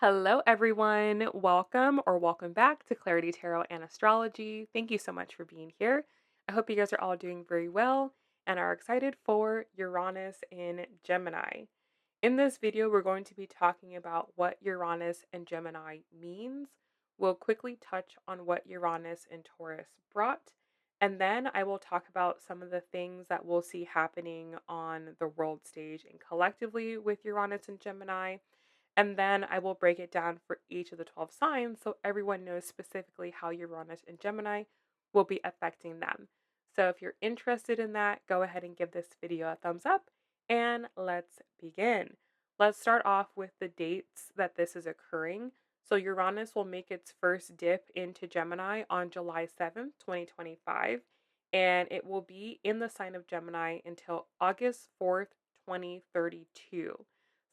Hello, everyone. Welcome back to Clarity Tarot and Astrology. Thank you so much for being here. I hope you guys are all doing very well and are excited for Uranus in Gemini. In this video, we're going to be talking about what Uranus and Gemini means. We'll quickly touch on what Uranus and Taurus brought, and then I will talk about some of the things that we'll see happening on the world stage and collectively with Uranus and Gemini. And then I will break it down for each of the 12 signs so everyone knows specifically how Uranus and Gemini will be affecting them. So if you're interested in that, go ahead and give this video a thumbs up and let's begin. Let's start off with the dates that this is occurring. So Uranus will make its first dip into Gemini on July 7th, 2025, and it will be in the sign of Gemini until August 4th, 2032.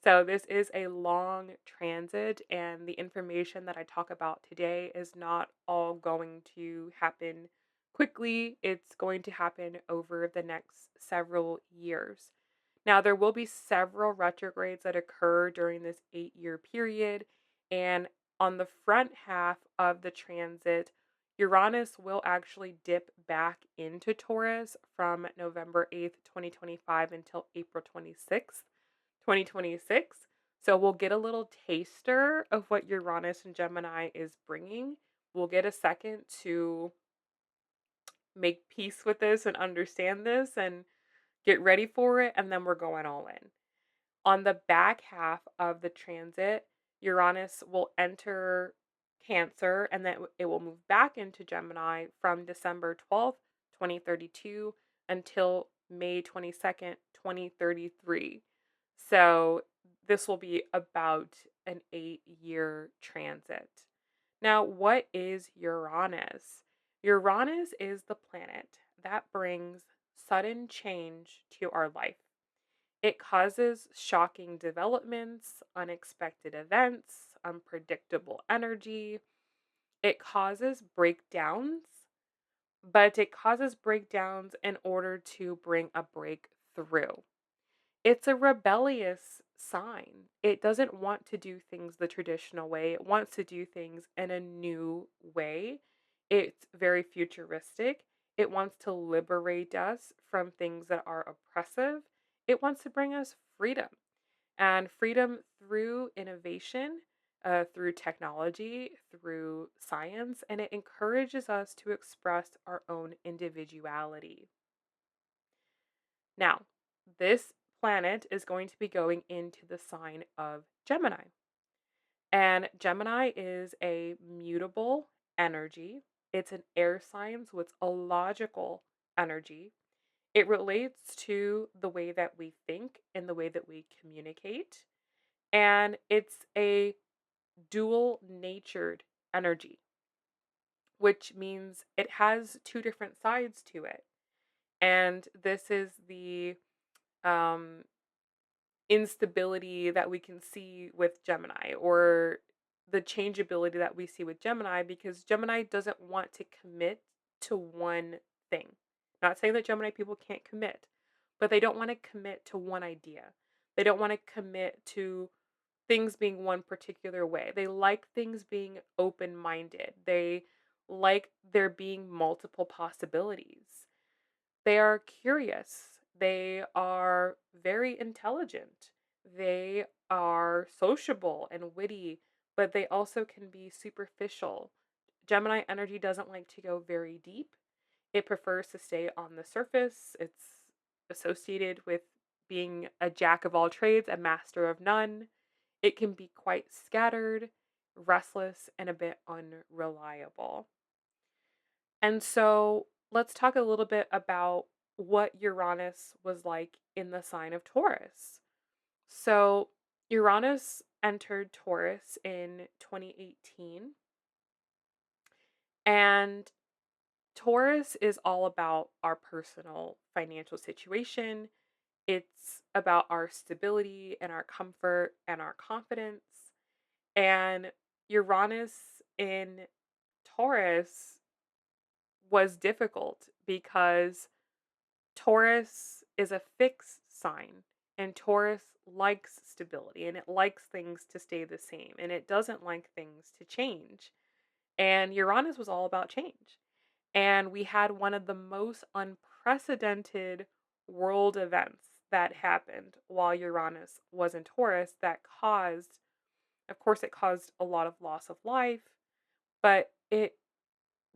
So this is a long transit, and the information that I talk about today is not all going to happen quickly. It's going to happen over the next several years. Now, there will be several retrogrades that occur during this 8-year period, and on the front half of the transit, Uranus will actually dip back into Taurus from November 8th, 2025 until April 26th. 2026. So we'll get a little taster of what Uranus and Gemini is bringing. We'll get a second to make peace with this and understand this and get ready for it, and then we're going all in. On the back half of the transit, Uranus will enter Cancer and then it will move back into Gemini from December 12th, 2032 until May 22nd, 2033. So this will be about an 8-year transit. Now, what is Uranus? Uranus is the planet that brings sudden change to our life. It causes shocking developments, unexpected events, unpredictable energy. It causes breakdowns, but it causes breakdowns in order to bring a breakthrough. It's a rebellious sign. It doesn't want to do things the traditional way. It wants to do things in a new way. It's very futuristic. It wants to liberate us from things that are oppressive. It wants to bring us freedom and freedom through innovation, through technology, through science, and it encourages us to express our own individuality. Now, this planet is going to be going into the sign of Gemini. And Gemini is a mutable energy. It's an air sign, so it's a logical energy. It relates to the way that we think and the way that we communicate. And it's a dual natured energy, which means it has two different sides to it. And this is the um, instability that we can see with Gemini, or the changeability that we see with Gemini, because Gemini doesn't want to commit to one thing. Not saying that Gemini people can't commit, but they don't want to commit to one idea. They don't want to commit to things being one particular way. They like things being open minded. They like there being multiple possibilities. They are curious. They are very intelligent. They are sociable and witty, but they also can be superficial. Gemini energy doesn't like to go very deep. It prefers to stay on the surface. It's associated with being a jack of all trades, a master of none. It can be quite scattered, restless, and a bit unreliable. And so let's talk a little bit about what Uranus was like in the sign of Taurus. So Uranus entered Taurus in 2018, and Taurus is all about our personal financial situation. It's about our stability and our comfort and our confidence. And Uranus in Taurus was difficult because Taurus is a fixed sign. And Taurus likes stability and it likes things to stay the same and it doesn't like things to change. And Uranus was all about change. And we had one of the most unprecedented world events that happened while Uranus was in Taurus that caused, of course, it caused a lot of loss of life, but it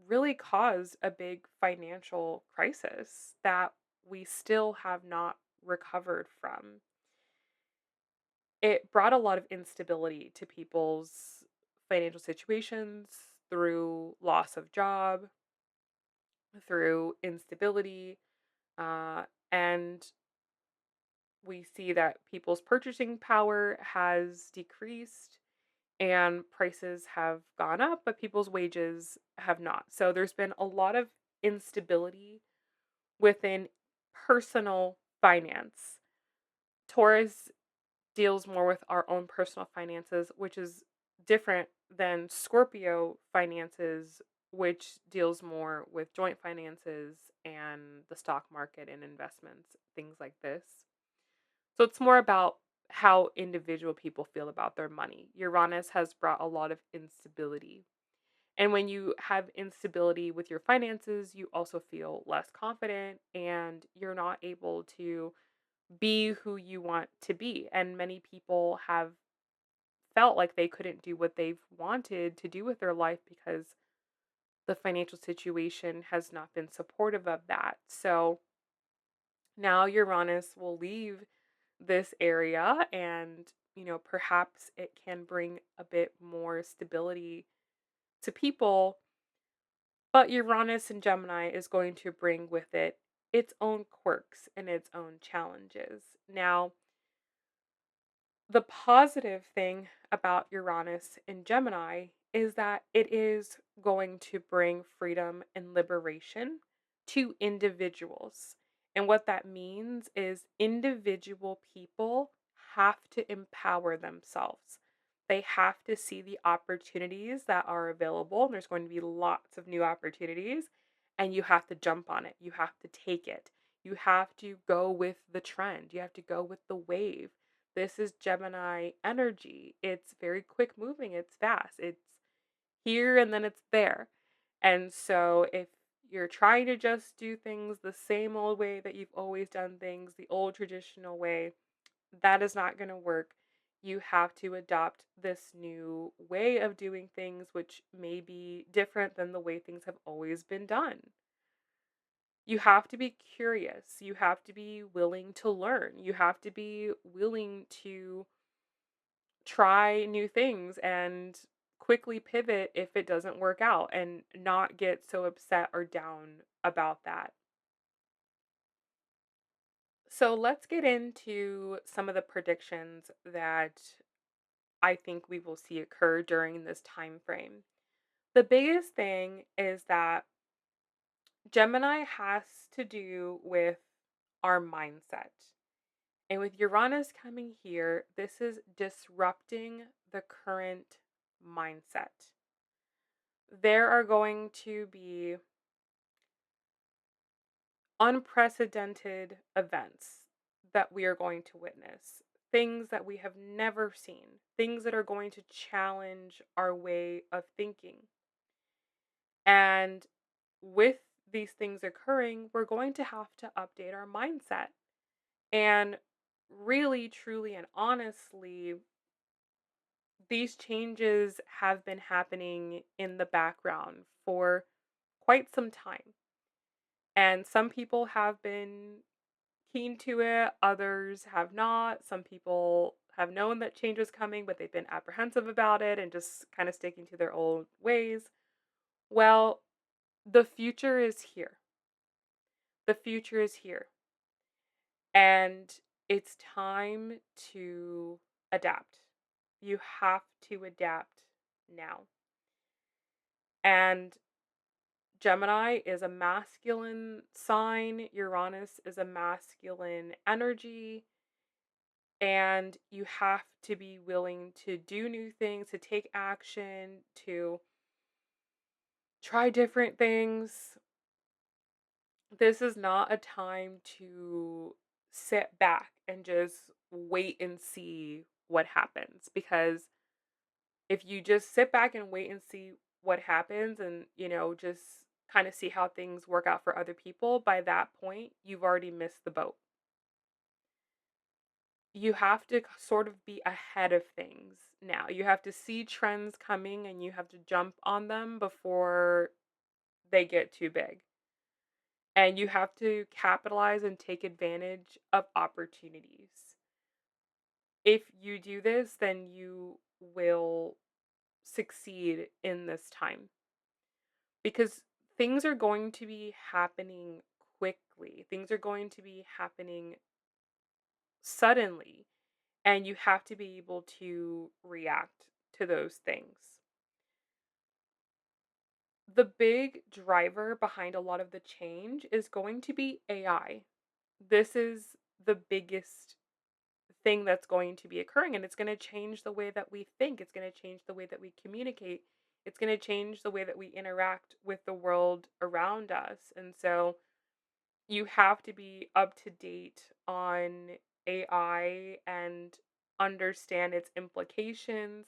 really caused a big financial crisis that we still have not recovered from. It brought a lot of instability to people's financial situations through loss of job, through instability, uh, and we see that people's purchasing power has decreased and prices have gone up, but people's wages have not. So there's been a lot of instability within personal finance. Taurus deals more with our own personal finances, which is different than Scorpio finances, which deals more with joint finances and the stock market and investments, things like this. So it's more about how individual people feel about their money. Uranus has brought a lot of instability. And when you have instability with your finances, you also feel less confident and you're not able to be who you want to be. And many people have felt like they couldn't do what they've wanted to do with their life because the financial situation has not been supportive of that. So now Uranus will leave this area and, perhaps it can bring a bit more stability to people. But Uranus in Gemini is going to bring with it its own quirks and its own challenges. Now, the positive thing about Uranus in Gemini is that it is going to bring freedom and liberation to individuals. And what that means is individual people have to empower themselves. They have to see the opportunities that are available. And there's going to be lots of new opportunities, and you have to jump on it. You have to take it. You have to go with the trend. You have to go with the wave. This is Gemini energy. It's very quick moving, it's fast. It's here and then it's there. And so if you're trying to just do things the same old way that you've always done things, the old traditional way, that is not going to work. You have to adopt this new way of doing things, which may be different than the way things have always been done. You have to be curious. You have to be willing to learn. You have to be willing to try new things and quickly pivot if it doesn't work out and not get so upset or down about that. So let's get into some of the predictions that I think we will see occur during this time frame. The biggest thing is that Gemini has to do with our mindset. And with Uranus coming here, this is disrupting the current mindset. There are going to be unprecedented events that we are going to witness, things that we have never seen, things that are going to challenge our way of thinking. And with these things occurring, we're going to have to update our mindset. And really, truly, and honestly, these changes have been happening in the background for quite some time. And some people have been keen to it, others have not. Some people have known that change was coming, but they've been apprehensive about it and just kind of sticking to their old ways. Well, the future is here. The future is here. And it's time to adapt. You have to adapt now. And Gemini is a masculine sign, Uranus is a masculine energy, and you have to be willing to do new things, to take action, to try different things. This is not a time to sit back and just wait and see what happens. Because if you just sit back and wait and see what happens and, just kind of see how things work out for other people, by that point, you've already missed the boat. You have to sort of be ahead of things now. You have to see trends coming and you have to jump on them before they get too big. And you have to capitalize and take advantage of opportunities. If you do this, then you will succeed in this time because things are going to be happening quickly. Things are going to be happening suddenly, and you have to be able to react to those things. The big driver behind a lot of the change is going to be AI. This is the biggest thing that's going to be occurring, and it's going to change the way that we think. It's going to change the way that we communicate. It's going to change the way that we interact with the world around us. And so you have to be up to date on AI and understand its implications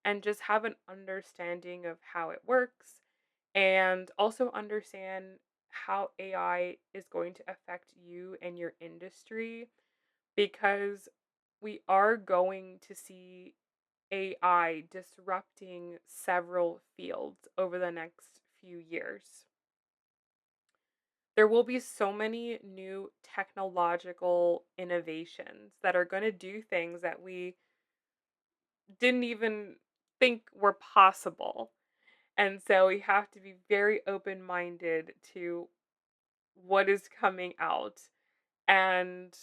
and just have an understanding of how it works and also understand how AI is going to affect you and your industry because we are going to see AI disrupting several fields over the next few years. There will be so many new technological innovations that are going to do things that we didn't even think were possible. And so we have to be very open minded to what is coming out. And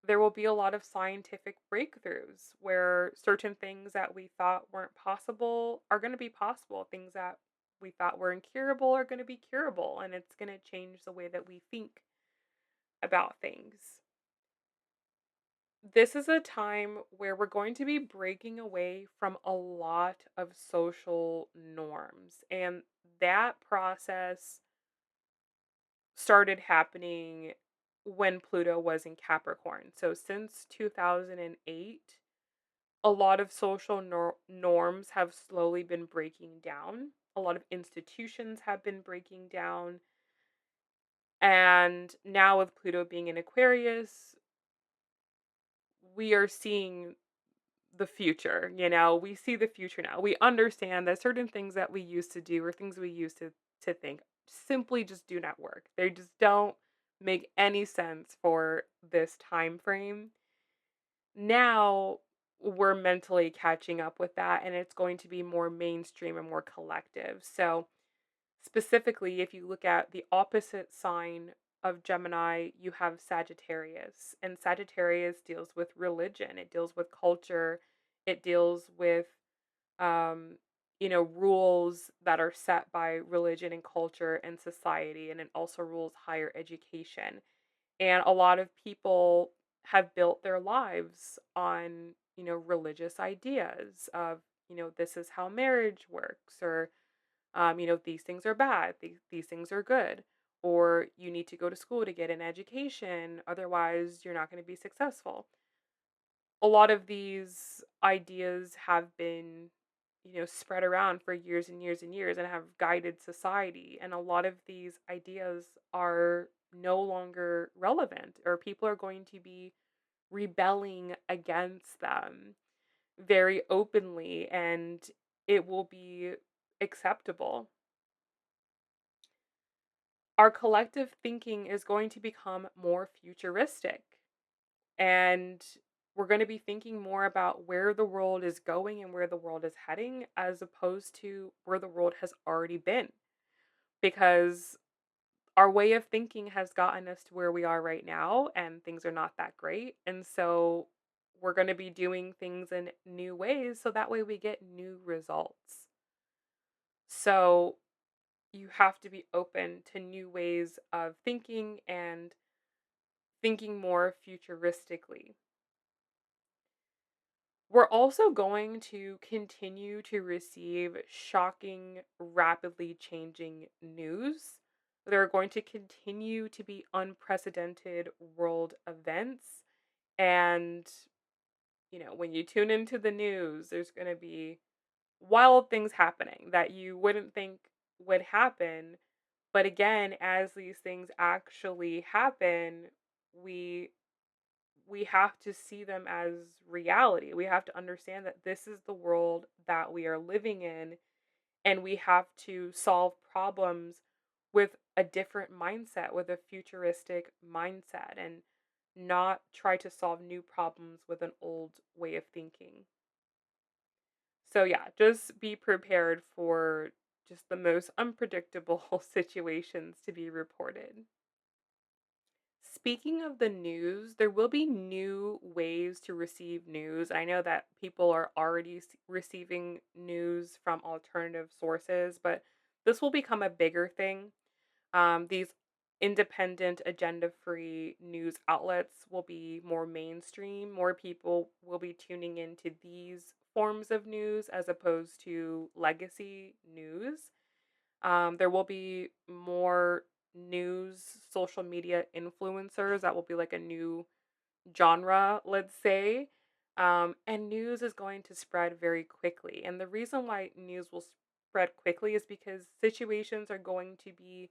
there will be a lot of scientific breakthroughs where certain things that we thought weren't possible are going to be possible. Things that we thought were incurable are going to be curable. And it's going to change the way that we think about things. This is a time where we're going to be breaking away from a lot of social norms. And that process started happening when Pluto was in Capricorn. So since 2008, a lot of social norms have slowly been breaking down. A lot of institutions have been breaking down. And now, with Pluto being in Aquarius, we are seeing the future. We see the future now. We understand that certain things that we used to do or things we used to think simply just do not work. They just don't make any sense for this time frame. Now we're mentally catching up with that and it's going to be more mainstream and more collective. So specifically, if you look at the opposite sign of Gemini, you have Sagittarius. And Sagittarius deals with religion, it deals with culture, it deals with, um, rules that are set by religion and culture and society. And it also rules higher education. And a lot of people have built their lives on, religious ideas of, this is how marriage works, or these things are bad, these things are good, or you need to go to school to get an education, otherwise, you're not going to be successful. A lot of these ideas have been, spread around for years and years and years and have guided society. And a lot of these ideas are no longer relevant, or people are going to be rebelling against them very openly, and it will be acceptable. Our collective thinking is going to become more futuristic, and we're going to be thinking more about where the world is going and where the world is heading as opposed to where the world has already been, because our way of thinking has gotten us to where we are right now and things are not that great. And so we're going to be doing things in new ways so that way we get new results. So you have to be open to new ways of thinking and thinking more futuristically. We're also going to continue to receive shocking, rapidly changing news. There are going to continue to be unprecedented world events, And, when you tune into the news, there's going to be wild things happening that you wouldn't think would happen. But again, as these things actually happen, we we have to see them as reality. We have to understand that this is the world that we are living in, and we have to solve problems with a different mindset, with a futuristic mindset, and not try to solve new problems with an old way of thinking. So, yeah, just be prepared for just the most unpredictable situations to be reported. Speaking of the news, there will be new ways to receive news. I know that people are already receiving news from alternative sources, but this will become a bigger thing. These independent, agenda free news outlets will be more mainstream. More people will be tuning into these forms of news as opposed to legacy news. There will be more news social media influencers. That will be like a new genre, let's say. And news is going to spread very quickly. And the reason why news will spread quickly is because situations are going to be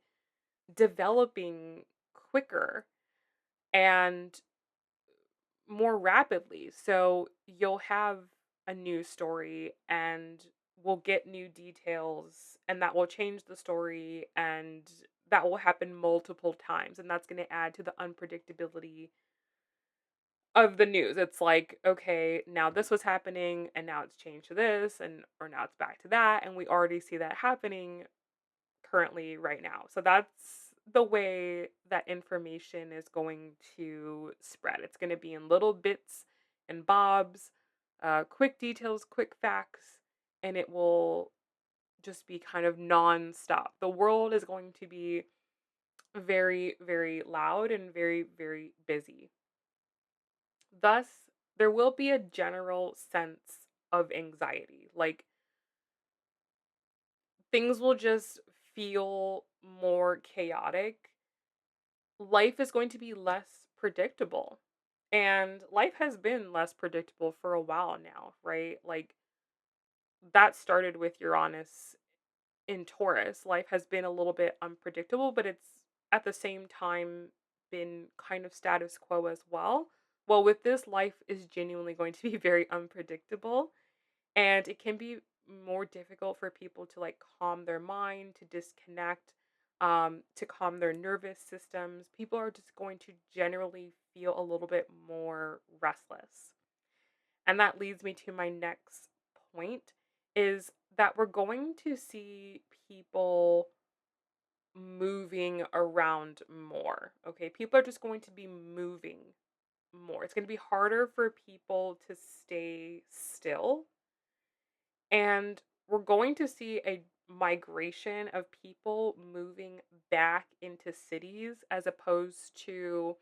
developing quicker and more rapidly. So you'll have a new story and we'll get new details, and that will change the story, and that will happen multiple times, and that's going to add to the unpredictability of the news. It's like, okay, now this was happening and now it's changed to this, and or now it's back to that, and we already see that happening currently right now. So that's the way that information is going to spread. It's going to be in little bits and bobs, quick details, quick facts, and it will just be kind of nonstop. The world is going to be very, very loud and very, very busy. Thus, there will be a general sense of anxiety. Like, things will just feel more chaotic. Life is going to be less predictable. And life has been less predictable for a while now, right? Like, that started with Uranus in Taurus. Life has been a little bit unpredictable, but it's at the same time been kind of status quo as well. Well, with this, life is genuinely going to be very unpredictable, and it can be more difficult for people to like calm their mind, to disconnect, to calm their nervous systems. People are just going to generally feel a little bit more restless. And that leads me to my next point, is that we're going to see people moving around more. Okay, people are just going to be moving more. It's going to be harder for people to stay still, and we're going to see a migration of people moving back into cities as opposed to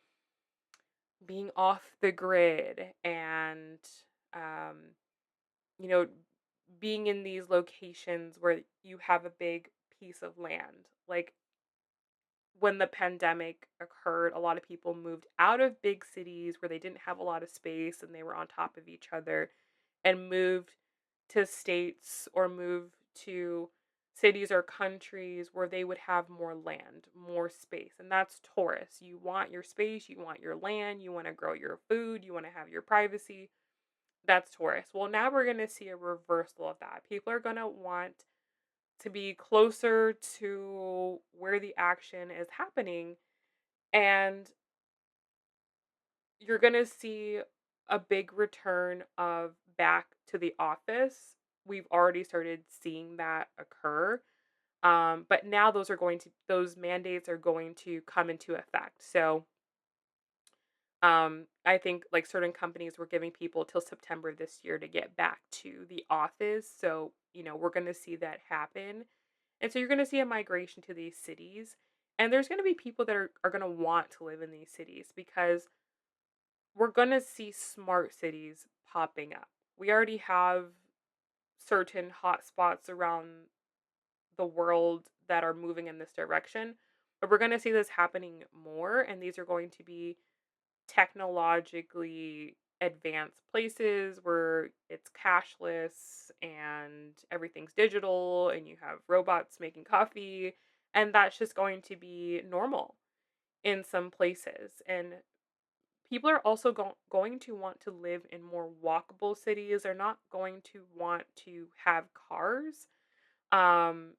being off the grid and, um, you know, being in these locations where you have a big piece of land. Like, when the pandemic occurred, a lot of people moved out of big cities where they didn't have a lot of space and they were on top of each other, and moved to states or moved to cities or countries where they would have more land, more space. And that's Taurus. You want your space, you want your land, you want to grow your food, you want to have your privacy. That's Taurus. Well, now we're going to see a reversal of that. People are going to want to be closer to where the action is happening, and you're going to see a big return of back to the office. We've already started seeing that occur. But now those mandates are going to come into effect. So, I think like certain companies were giving people till September this year to get back to the office. So, we're going to see that happen. And so you're going to see a migration to these cities. And there's going to be people that are going to want to live in these cities because we're going to see smart cities popping up. We already have certain hotspots around the world that are moving in this direction, but we're going to see this happening more. And these are going to be technologically advanced places where it's cashless and everything's digital and you have robots making coffee, and that's just going to be normal in some places. And people are also going to want to live in more walkable cities. They're not going to want to have cars. Um,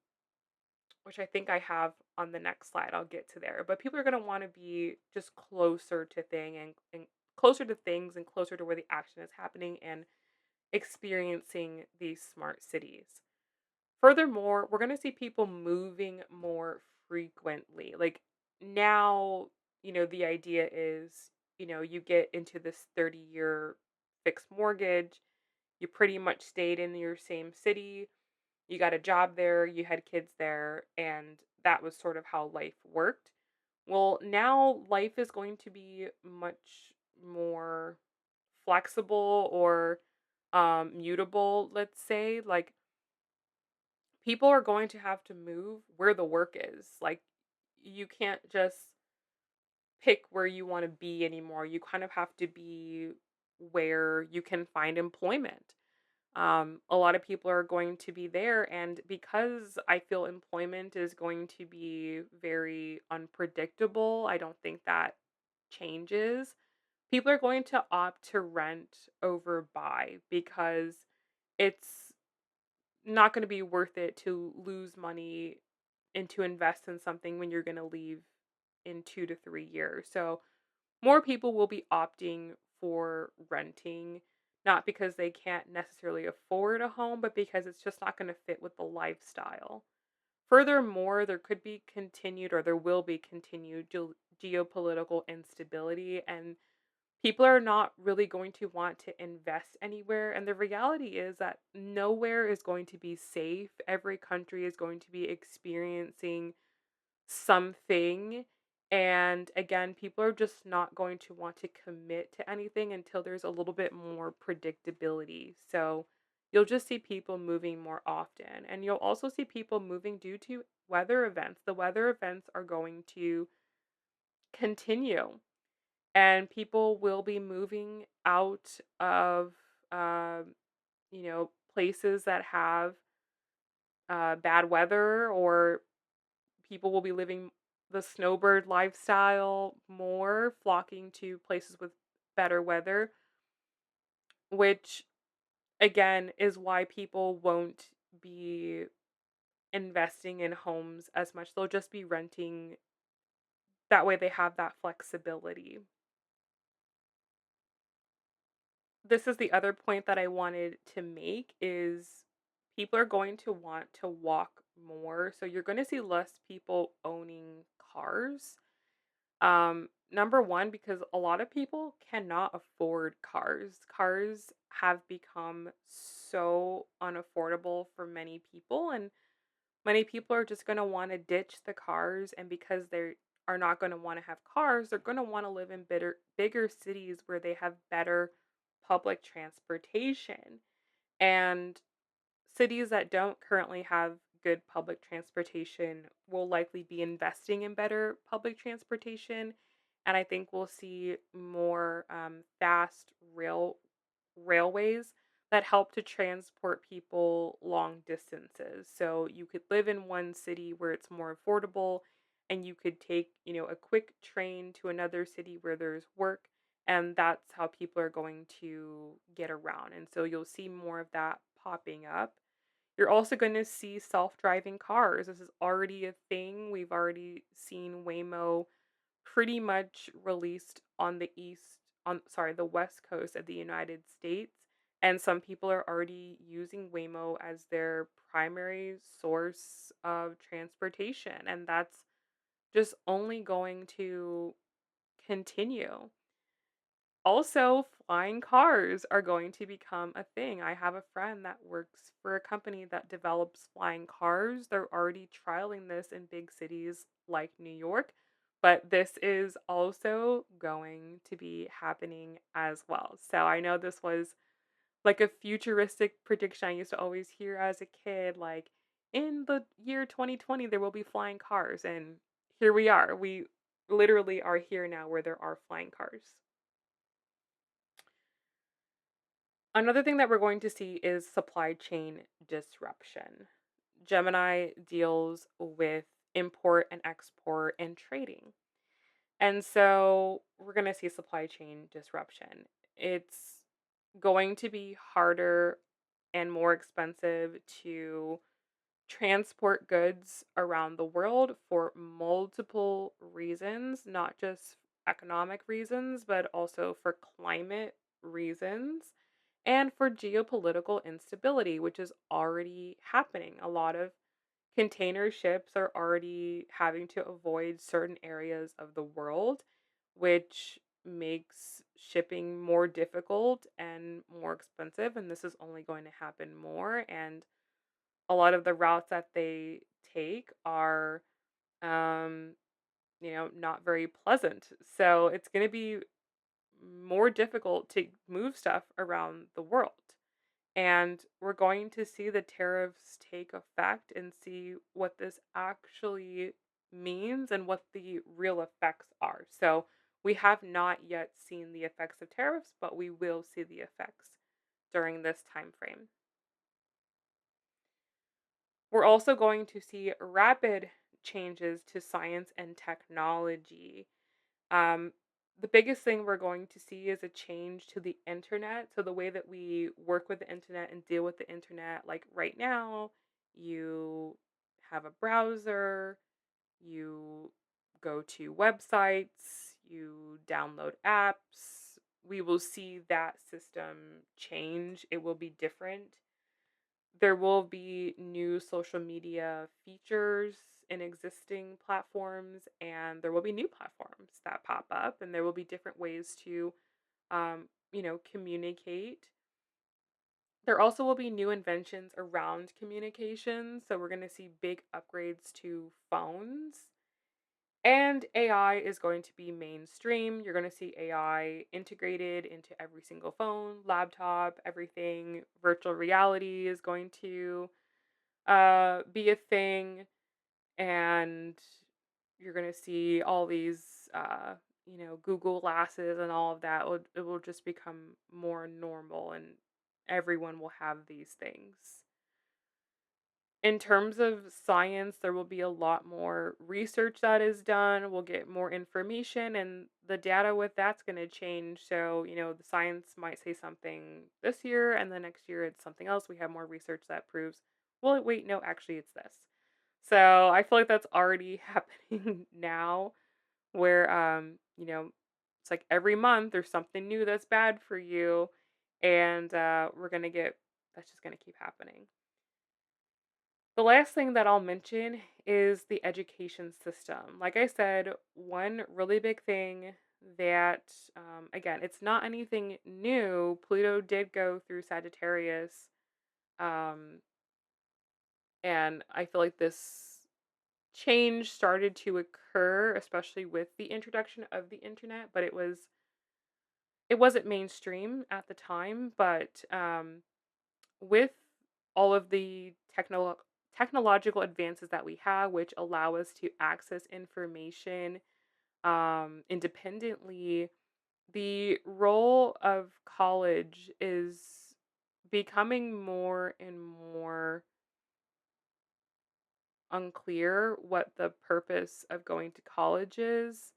which I think I have on the next slide. I'll get to there. But people are going to want to be just closer to and closer to things and closer to where the action is happening and experiencing these smart cities. Furthermore, we're going to see people moving more frequently. Like now, the idea is, you get into this 30-year fixed mortgage, you pretty much stayed in your same city, you got a job there, you had kids there, and that was sort of how life worked. Well, now life is going to be much more flexible or mutable, let's say. Like people are going to have to move where the work is. Like you can't just pick where you want to be anymore. You kind of have to be where you can find employment. A lot of people are going to be there, and because I feel employment is going to be very unpredictable, I don't think that changes. People are going to opt to rent over buy because it's not going to be worth it to lose money and to invest in something when you're going to leave in 2 to 3 years. So more people will be opting for renting, not because they can't necessarily afford a home, but because it's just not going to fit with the lifestyle. Furthermore, there could be continued or there will be continued geopolitical instability, and people are not really going to want to invest anywhere. And the reality is that nowhere is going to be safe. Every country is going to be experiencing something. And again, people are just not going to want to commit to anything until there's a little bit more predictability. So you'll just see people moving more often. And you'll also see people moving due to weather events. The weather events are going to continue, and people will be moving out of, places that have bad weather, or people will be living the snowbird lifestyle more, flocking to places with better weather, which again is why people won't be investing in homes as much. They'll just be renting. That way they have that flexibility. This is the other point that I wanted to make is people are going to want to walk more. So you're going to see less people owning cars. Number one, because a lot of people cannot afford cars. Cars have become so unaffordable for many people, and many people are just going to want to ditch the cars. And because they are not going to want to have cars, they're going to want to live in bigger cities where they have better public transportation. And cities that don't currently have good public transportation will likely be investing in better public transportation. And I think we'll see more fast railways that help to transport people long distances. So you could live in one city where it's more affordable, and you could take, a quick train to another city where there's work, and that's how people are going to get around. And so you'll see more of that popping up. You're also going to see self-driving cars. This is already a thing. We've already seen Waymo pretty much released on the west coast of the United States, and some people are already using Waymo as their primary source of transportation, and that's just only going to continue. Also, flying cars are going to become a thing. I have a friend that works for a company that develops flying cars. They're already trialing this in big cities like New York, but this is also going to be happening as well. So I know this was like a futuristic prediction I used to always hear as a kid, like in the year 2020 there will be flying cars, and here we are. We literally are here now where there are flying cars. Another thing that we're going to see is supply chain disruption. Gemini deals with import and export and trading. And so we're going to see supply chain disruption. It's going to be harder and more expensive to transport goods around the world for multiple reasons, not just economic reasons, but also for climate reasons and for geopolitical instability, which is already happening. A lot of container ships are already having to avoid certain areas of the world, which makes shipping more difficult and more expensive. And this is only going to happen more. And a lot of the routes that they take are, um, not very pleasant. So it's going to be more difficult to move stuff around the world. And we're going to see the tariffs take effect and see what this actually means and what the real effects are. So we have not yet seen the effects of tariffs, but we will see the effects during this time frame. We're also going to see rapid changes to science and technology. Um, the biggest thing we're going to see is a change to the internet. So, the way that we work with the internet and deal with the internet, like right now, you have a browser, you go to websites, you download apps. We will see that system change. It will be different. There will be new social media features in existing platforms, and there will be new platforms that pop up, and there will be different ways to, communicate. There also will be new inventions around communication. So we're going to see big upgrades to phones. And AI is going to be mainstream. You're going to see AI integrated into every single phone, laptop, everything. Virtual reality is going to be a thing, and you're gonna see all these, Google glasses and all of that. It will just become more normal, and everyone will have these things. In terms of science, there will be a lot more research that is done. We'll get more information, and the data with that's going to change. So, the science might say something this year, and the next year it's something else. We have more research that proves, well, wait, no, actually it's this. So, I feel like that's already happening now, where, it's like every month there's something new that's bad for you, and we're going to get, that's just going to keep happening. The last thing that I'll mention is the education system. Like I said, one really big thing that, again, it's not anything new. Pluto did go through Sagittarius, um, and I feel like this change started to occur, especially with the introduction of the internet. But it wasn't mainstream at the time. But with all of the technological advances that we have, which allow us to access information independently, the role of college is becoming more and more unclear what the purpose of going to college is,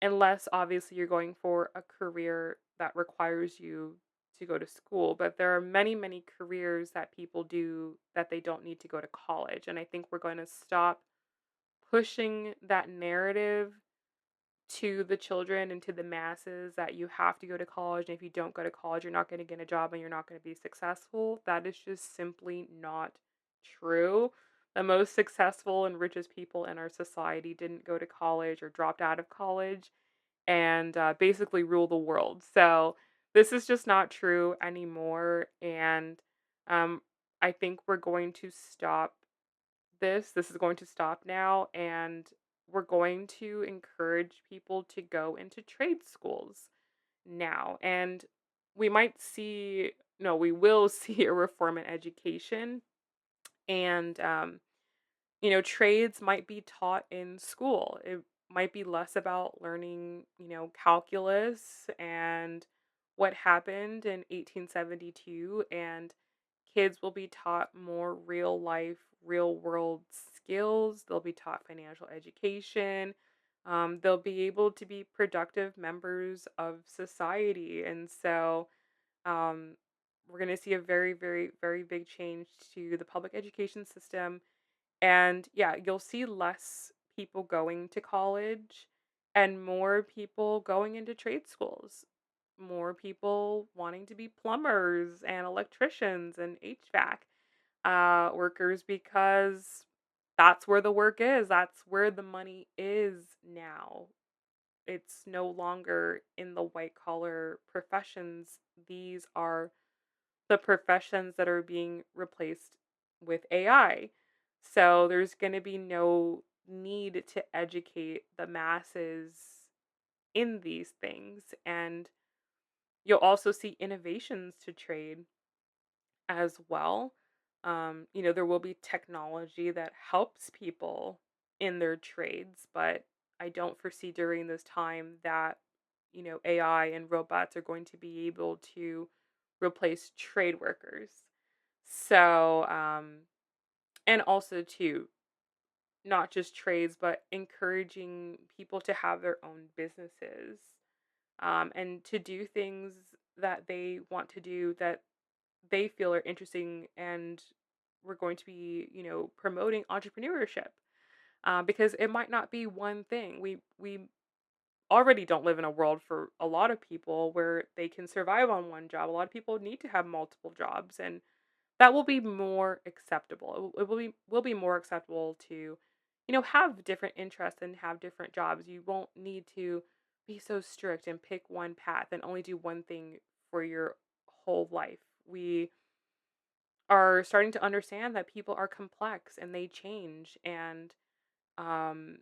unless obviously you're going for a career that requires you to go to school. But there are many, many careers that people do that they don't need to go to college. And I think we're going to stop pushing that narrative to the children and to the masses that you have to go to college. And if you don't go to college, you're not going to get a job and you're not going to be successful. That is just simply not true. The most successful and richest people in our society didn't go to college or dropped out of college and basically rule the world. So this is just not true anymore. And um, I think we're going to stop this. This is going to stop now. And we're going to encourage people to go into trade schools now. And we might see, no, we will see a reform in education. And trades might be taught in school. It might be less about learning, calculus and what happened in 1872, and kids will be taught more real life, real world skills. They'll be taught financial education. They'll be able to be productive members of society. And so um, we're going to see a very, very, very big change to the public education system. And yeah, you'll see less people going to college and more people going into trade schools, more people wanting to be plumbers and electricians and HVAC workers because that's where the work is. That's where the money is now. It's no longer in the white collar professions. These are the professions that are being replaced with AI. So there's going to be no need to educate the masses in these things. And you'll also see innovations to trade as well. There will be technology that helps people in their trades, but I don't foresee during this time that, AI and robots are going to be able to replace trade workers. So, and also too, not just trades, but encouraging people to have their own businesses, and to do things that they want to do that they feel are interesting, and we're going to be, promoting entrepreneurship, because it might not be one thing. We already don't live in a world for a lot of people where they can survive on one job. A lot of people need to have multiple jobs, and that will be more acceptable. It will be more acceptable to, have different interests and have different jobs. You won't need to be so strict and pick one path and only do one thing for your whole life. We are starting to understand that people are complex and they change, and um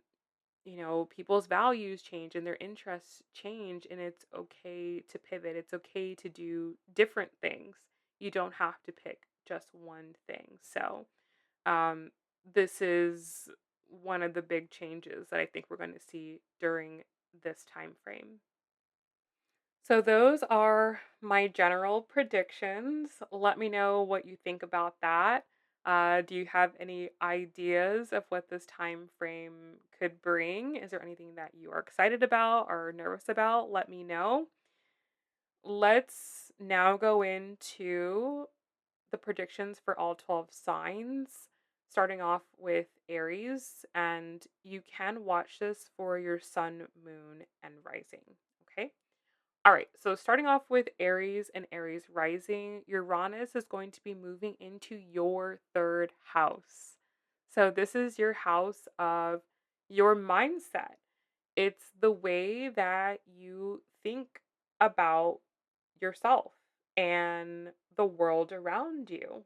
people's values change and their interests change, and it's okay to pivot. It's okay to do different things. You don't have to pick just one thing. So um this is one of the big changes that I think we're going to see during this time frame. So those are my general predictions. Let me know what you think about that. Do you have any ideas of what this time frame could bring? Is there anything that you are excited about or nervous about? Let me know. Let's now go into the predictions for all 12 signs, starting off with Aries. And you can watch this for your sun, moon, and rising. Okay. All right, so starting off with Aries and Aries rising, Uranus is going to be moving into your third house. So, this is your house of your mindset. It's the way that you think about yourself and the world around you.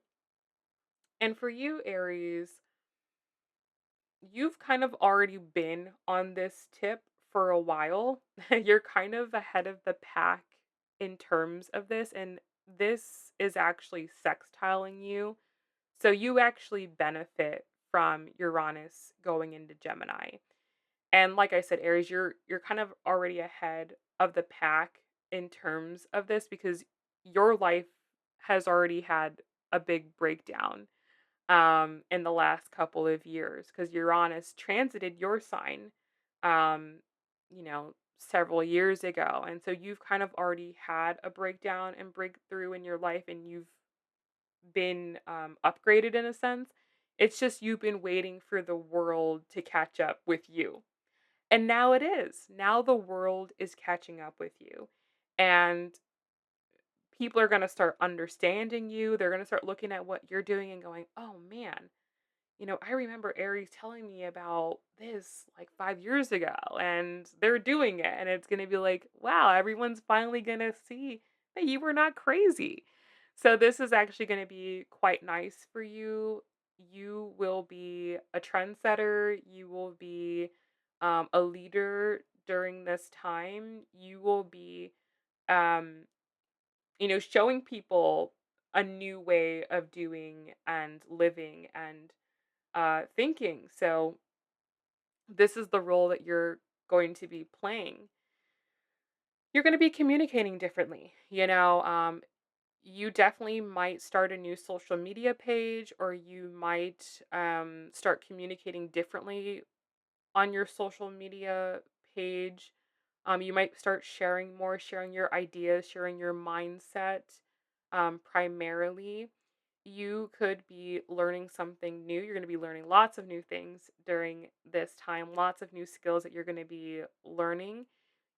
And for you, Aries, you've kind of already been on this tip for a while. You're kind of ahead of the pack in terms of this, and this is actually sextiling you. So you actually benefit from Uranus going into Gemini. And like I said, Aries, you're kind of already ahead of the pack in terms of this because your life has already had a big breakdown in the last couple of years because Uranus transited your sign, um, several years ago. And so you've kind of already had a breakdown and breakthrough in your life, and you've been upgraded in a sense. It's just you've been waiting for the world to catch up with you. And now it is. Now the world is catching up with you. And people are going to start understanding you. They're going to start looking at what you're doing and going, oh man, I remember Aries telling me about this like 5 years ago, and they're doing it. And it's going to be like, wow, everyone's finally going to see that you were not crazy. So, this is actually going to be quite nice for you. You will be a trendsetter, you will be a leader during this time. You will be, um, showing people a new way of doing and living and thinking. So this is the role that you're going to be playing. You're going to be communicating differently. You definitely might start a new social media page, or you might start communicating differently on your social media page. You might start sharing more, sharing your ideas, sharing your mindset primarily. You could be learning something new. You're going to be learning lots of new things during this time, lots of new skills that you're going to be learning.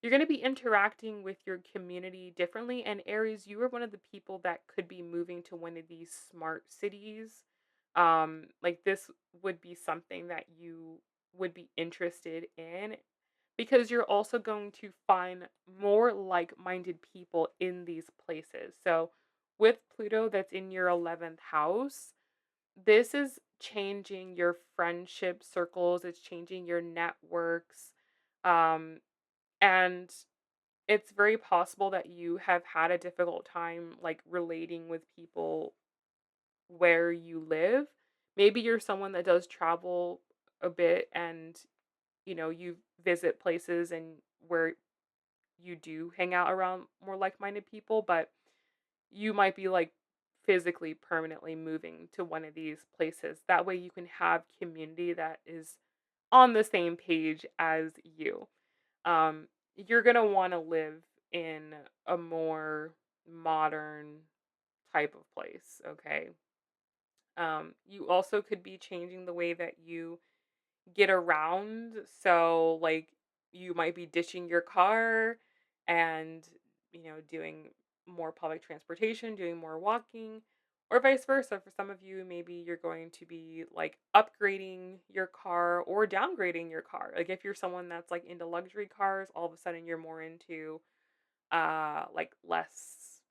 You're going to be interacting with your community differently. And Aries, you are one of the people that could be moving to one of these smart cities. Like this would be something that you would be interested in because you're also going to find more like-minded people in these places. So, with Pluto that's in your 11th house, this is changing your friendship circles, it's changing your networks. Um, and it's very possible that you have had a difficult time like relating with people where you live. Maybe you're someone that does travel a bit and you visit places and where you do hang out around more like-minded people, but you might be like physically permanently moving to one of these places. That way you can have community that is on the same page as you. You're going to want to live in a more modern type of place, okay? You also could be changing the way that you get around. So, like, you might be ditching your car and, doing more public transportation, doing more walking, or vice versa. For some of you, maybe you're going to be like upgrading your car or downgrading your car. Like, if you're someone that's like into luxury cars, all of a sudden you're more into like less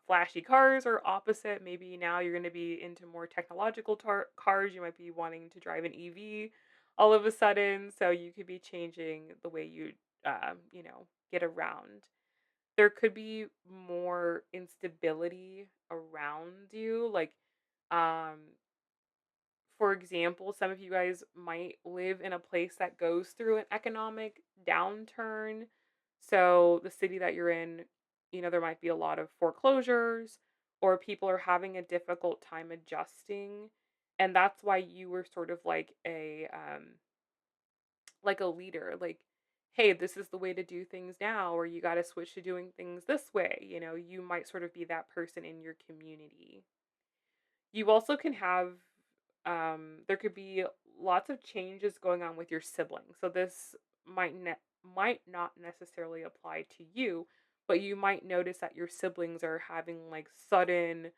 flashy cars, or opposite, maybe now you're going to be into more technological cars. You might be wanting to drive an EV all of a sudden, so you could be changing the way you get around. There could be more instability around you, like um for example, some of you guys might live in a place that goes through an economic downturn. So, the city that you're in, there might be a lot of foreclosures, or people are having a difficult time adjusting. And that's why you were sort of like a leader, like, hey, this is the way to do things now, or you got to switch to doing things this way. You might sort of be that person in your community. You also can have there could be lots of changes going on with your siblings. So this might not necessarily apply to you, but you might notice that your siblings are having like sudden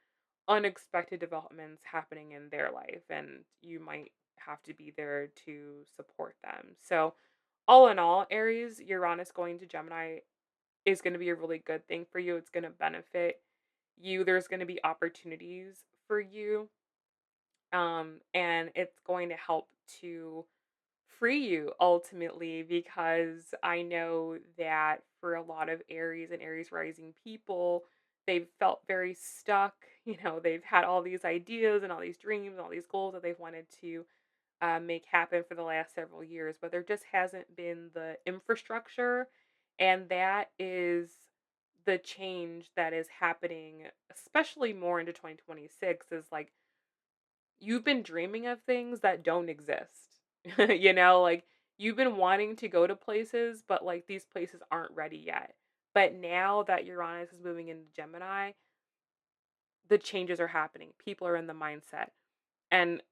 unexpected developments happening in their life, and you might have to be there to support them. So all in all, Aries, Uranus going to Gemini is going to be a really good thing for you. It's going to benefit you. There's going to be opportunities for you, and it's going to help to free you ultimately, because I know that for a lot of Aries and Aries rising people, they've felt very stuck. They've had all these ideas and all these dreams and all these goals that they've wanted to make happen for the last several years, but there just hasn't been the infrastructure. And that is the change that is happening, especially more into 2026, is like you've been dreaming of things that don't exist. Like you've been wanting to go to places, but like these places aren't ready yet. But now that Uranus is moving into Gemini, the changes are happening. People are in the mindset. And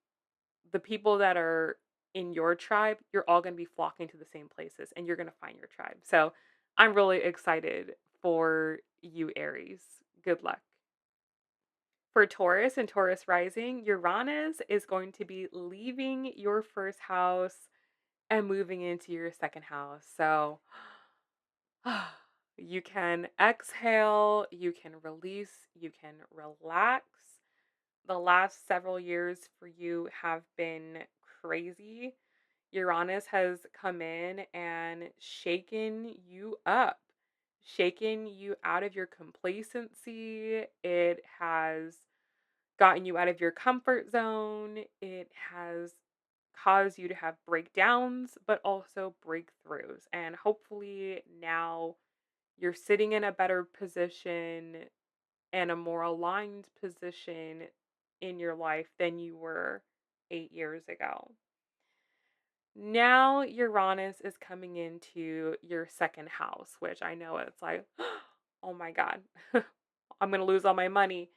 the people that are in your tribe, you're all going to be flocking to the same places and you're going to find your tribe. So I'm really excited for you, Aries. Good luck. For Taurus and Taurus rising, Uranus is going to be leaving your first house and moving into your second house. So you can exhale, you can release, you can relax. The last several years for you have been crazy. Uranus has come in and shaken you up, shaken you out of your complacency. It has gotten you out of your comfort zone. It has caused you to have breakdowns, but also breakthroughs. And hopefully now You're sitting in a better position and a more aligned position in your life than you were 8 years ago. Now, Uranus is coming into your second house, which I know it's like, oh my God, I'm going to lose all my money.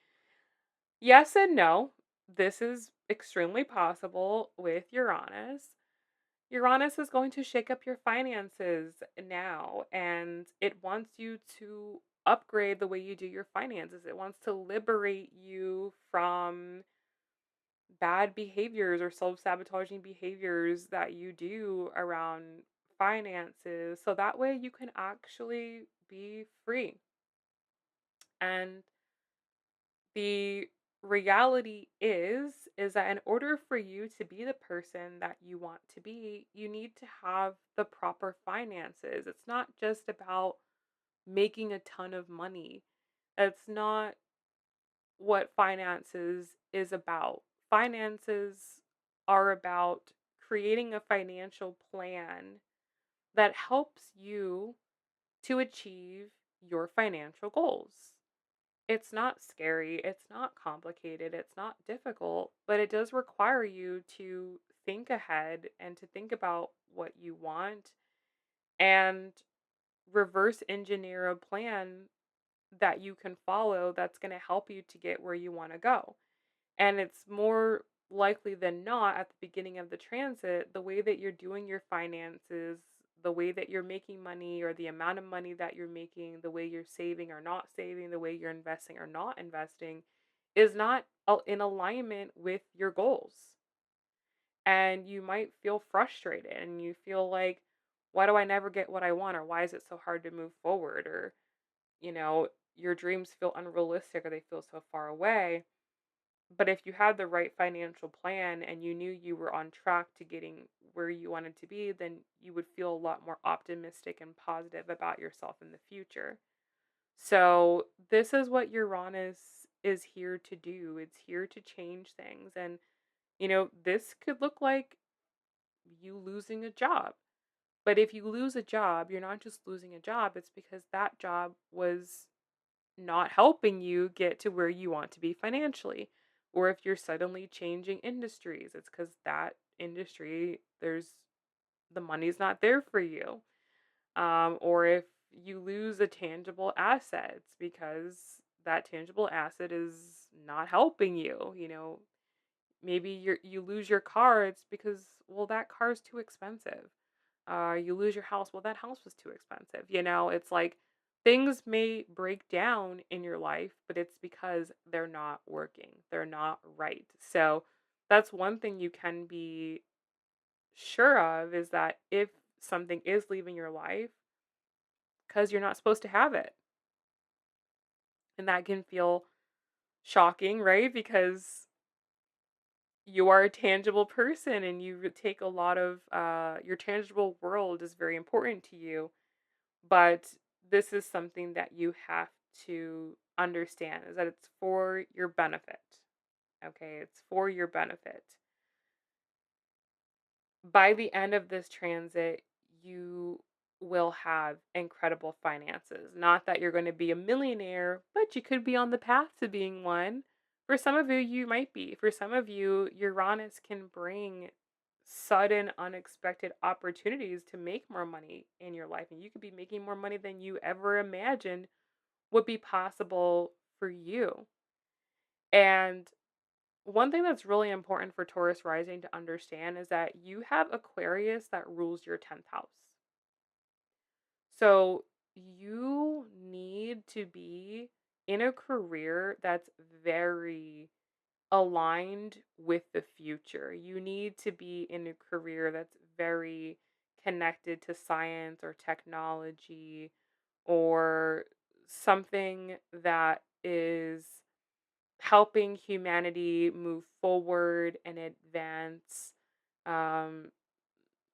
Yes and no. This is extremely possible with Uranus. Uranus is going to shake up your finances now, and it wants you to upgrade the way you do your finances. It wants to liberate you from bad behaviors or self sabotaging behaviors that you do around finances. So that way you can actually be free. And the reality is that in order for you to be the person that you want to be, you need to have the proper finances. It's not just about making a ton of money. That's not what finances is about. Finances are about creating a financial plan that helps you to achieve your financial goals. It's not scary, it's not complicated, it's not difficult, but it does require you to think ahead and to think about what you want and reverse engineer a plan that you can follow that's going to help you to get where you want to go. And it's more likely than not at the beginning of the transit, the way that you're doing your finances, the way that you're making money or the amount of money that you're making, the way you're saving or not saving, the way you're investing or not investing is not in alignment with your goals. And you might feel frustrated and you feel like, why do I never get what I want? Or why is it so hard to move forward? Or, you know, your dreams feel unrealistic or they feel so far away. But if you had the right financial plan and you knew you were on track to getting where you wanted to be, then you would feel a lot more optimistic and positive about yourself in the future. So, this is what Uranus is here to do. It's here to change things. And, this could look like you losing a job. But if you lose a job, you're not just losing a job, it's because that job was not helping you get to where you want to be financially. Or if you're suddenly changing industries, it's because that industry, the money's not there for you. Or if you lose a tangible asset, it's because that tangible asset is not helping you. Maybe you lose your car, it's because, well, that car is too expensive. You lose your house, well, that house was too expensive. It's like things may break down in your life, but it's because they're not working, they're not right. So that's one thing you can be sure of is that if something is leaving your life, because you're not supposed to have it. And that can feel shocking, right? Because you are a tangible person and you take a lot of your tangible world is very important to you, but this is something that you have to understand is that it's for your benefit. Okay, it's for your benefit. By the end of this transit, you will have incredible finances. Not that you're going to be a millionaire, but you could be on the path to being one. For some of you, you might be. For some of you, Uranus can bring sudden, unexpected opportunities to make more money in your life. And you could be making more money than you ever imagined would be possible for you. And one thing that's really important for Taurus rising to understand is that you have Aquarius that rules your 10th house. So you need to be in a career that's very aligned with the future. You need to be in a career that's very connected to science or technology or something that is helping humanity move forward and advance. Um,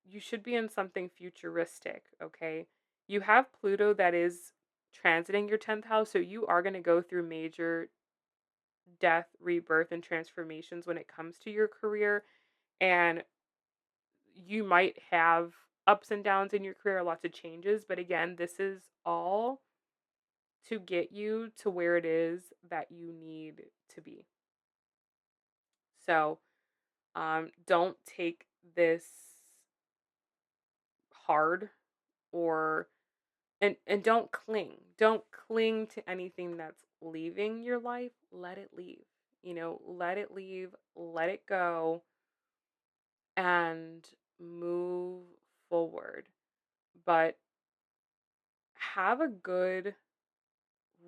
you should be in something futuristic, okay? You have Pluto that is transiting your 10th house, so you are going to go through major death, rebirth, and transformations when it comes to your career. And you might have ups and downs in your career, lots of changes. But again, this is all to get you to where it is that you need to be. So, don't take this hard, or and don't cling. Don't cling to anything that's leaving your life. Let it leave. Let it leave, let it go, and move forward. But have a good,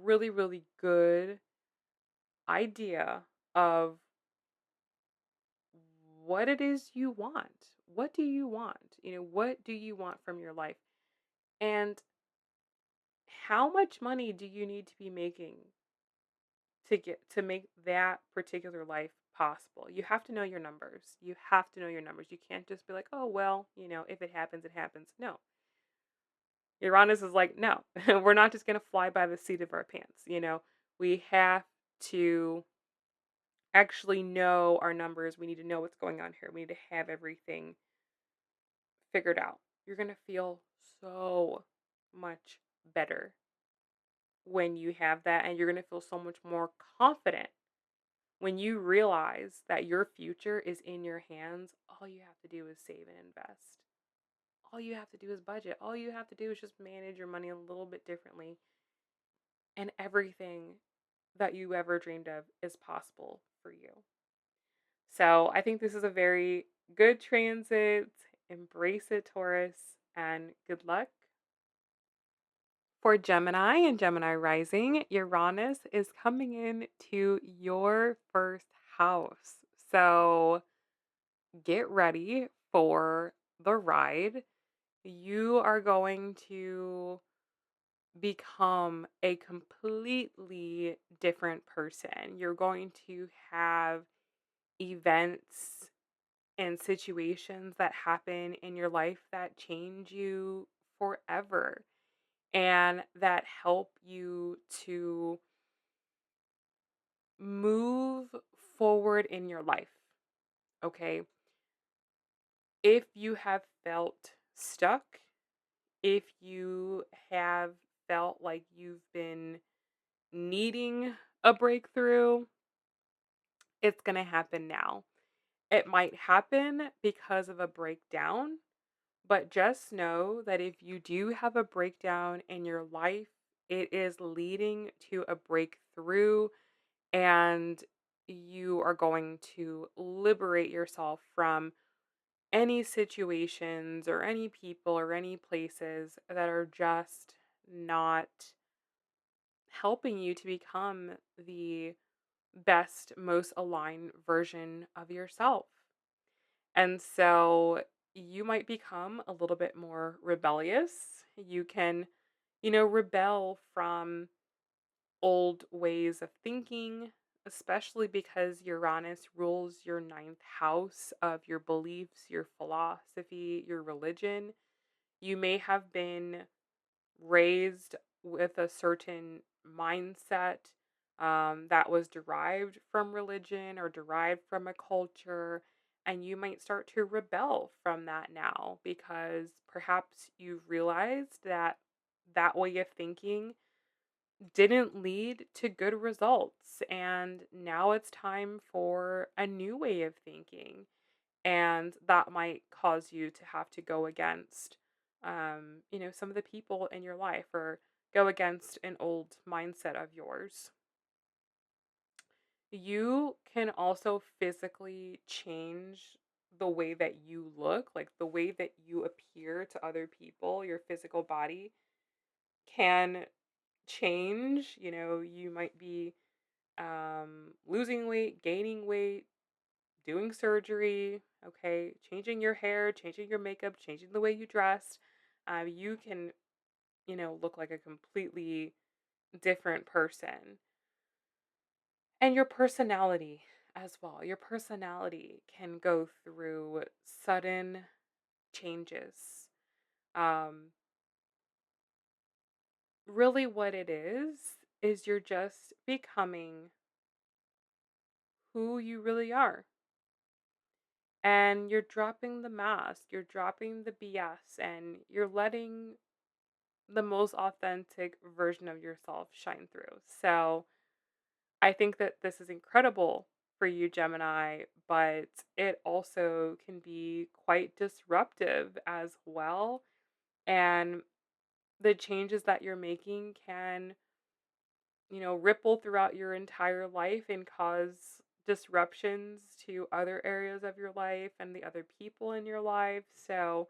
really, really good idea of what it is you want. What do you want? What do you want from your life? And how much money do you need to be making to make that particular life possible? You have to know your numbers. You have to know your numbers. You can't just be like, "Oh, well, if it happens, it happens." No. Uranus is like, "No. We're not just going to fly by the seat of our pants." We have to actually know our numbers. We need to know what's going on here. We need to have everything figured out. You're going to feel so much better when you have that, and you're going to feel so much more confident when you realize that your future is in your hands. All you have to do is save and invest. All you have to do is budget. All you have to do is just manage your money a little bit differently, and everything that you ever dreamed of is possible for you. So I think this is a very good transit. Embrace it, Taurus, and good luck. For Gemini and Gemini rising, Uranus is coming in to your first house. So get ready for the ride. You are going to become a completely different person. You're going to have events and situations that happen in your life that change you forever and that help you to move forward in your life. Okay. If you have felt stuck, if you have felt like you've been needing a breakthrough, it's going to happen now. It might happen because of a breakdown, but just know that if you do have a breakdown in your life, it is leading to a breakthrough, and you are going to liberate yourself from any situations or any people or any places that are just not helping you to become the best, most aligned version of yourself. And so you might become a little bit more rebellious. You can, rebel from old ways of thinking, especially because Uranus rules your ninth house of your beliefs, your philosophy, your religion. You may have been raised with a certain mindset that was derived from religion or derived from a culture, and you might start to rebel from that now because perhaps you've realized that that way of thinking didn't lead to good results, and now it's time for a new way of thinking, and that might cause you to have to go against some of the people in your life, or go against an old mindset of yours. You can also physically change the way that you look, like the way that you appear to other people. Your physical body can change. You might be losing weight, gaining weight, doing surgery, okay, changing your hair, changing your makeup, changing the way you dress. You can, look like a completely different person. And your personality as well. Your personality can go through sudden changes. Um, Really, what it is you're just becoming who you really are. And you're dropping the mask, you're dropping the BS, and you're letting the most authentic version of yourself shine through. So I think that this is incredible for you, Gemini, but it also can be quite disruptive as well. And the changes that you're making can, ripple throughout your entire life and cause disruptions to other areas of your life and the other people in your life. So,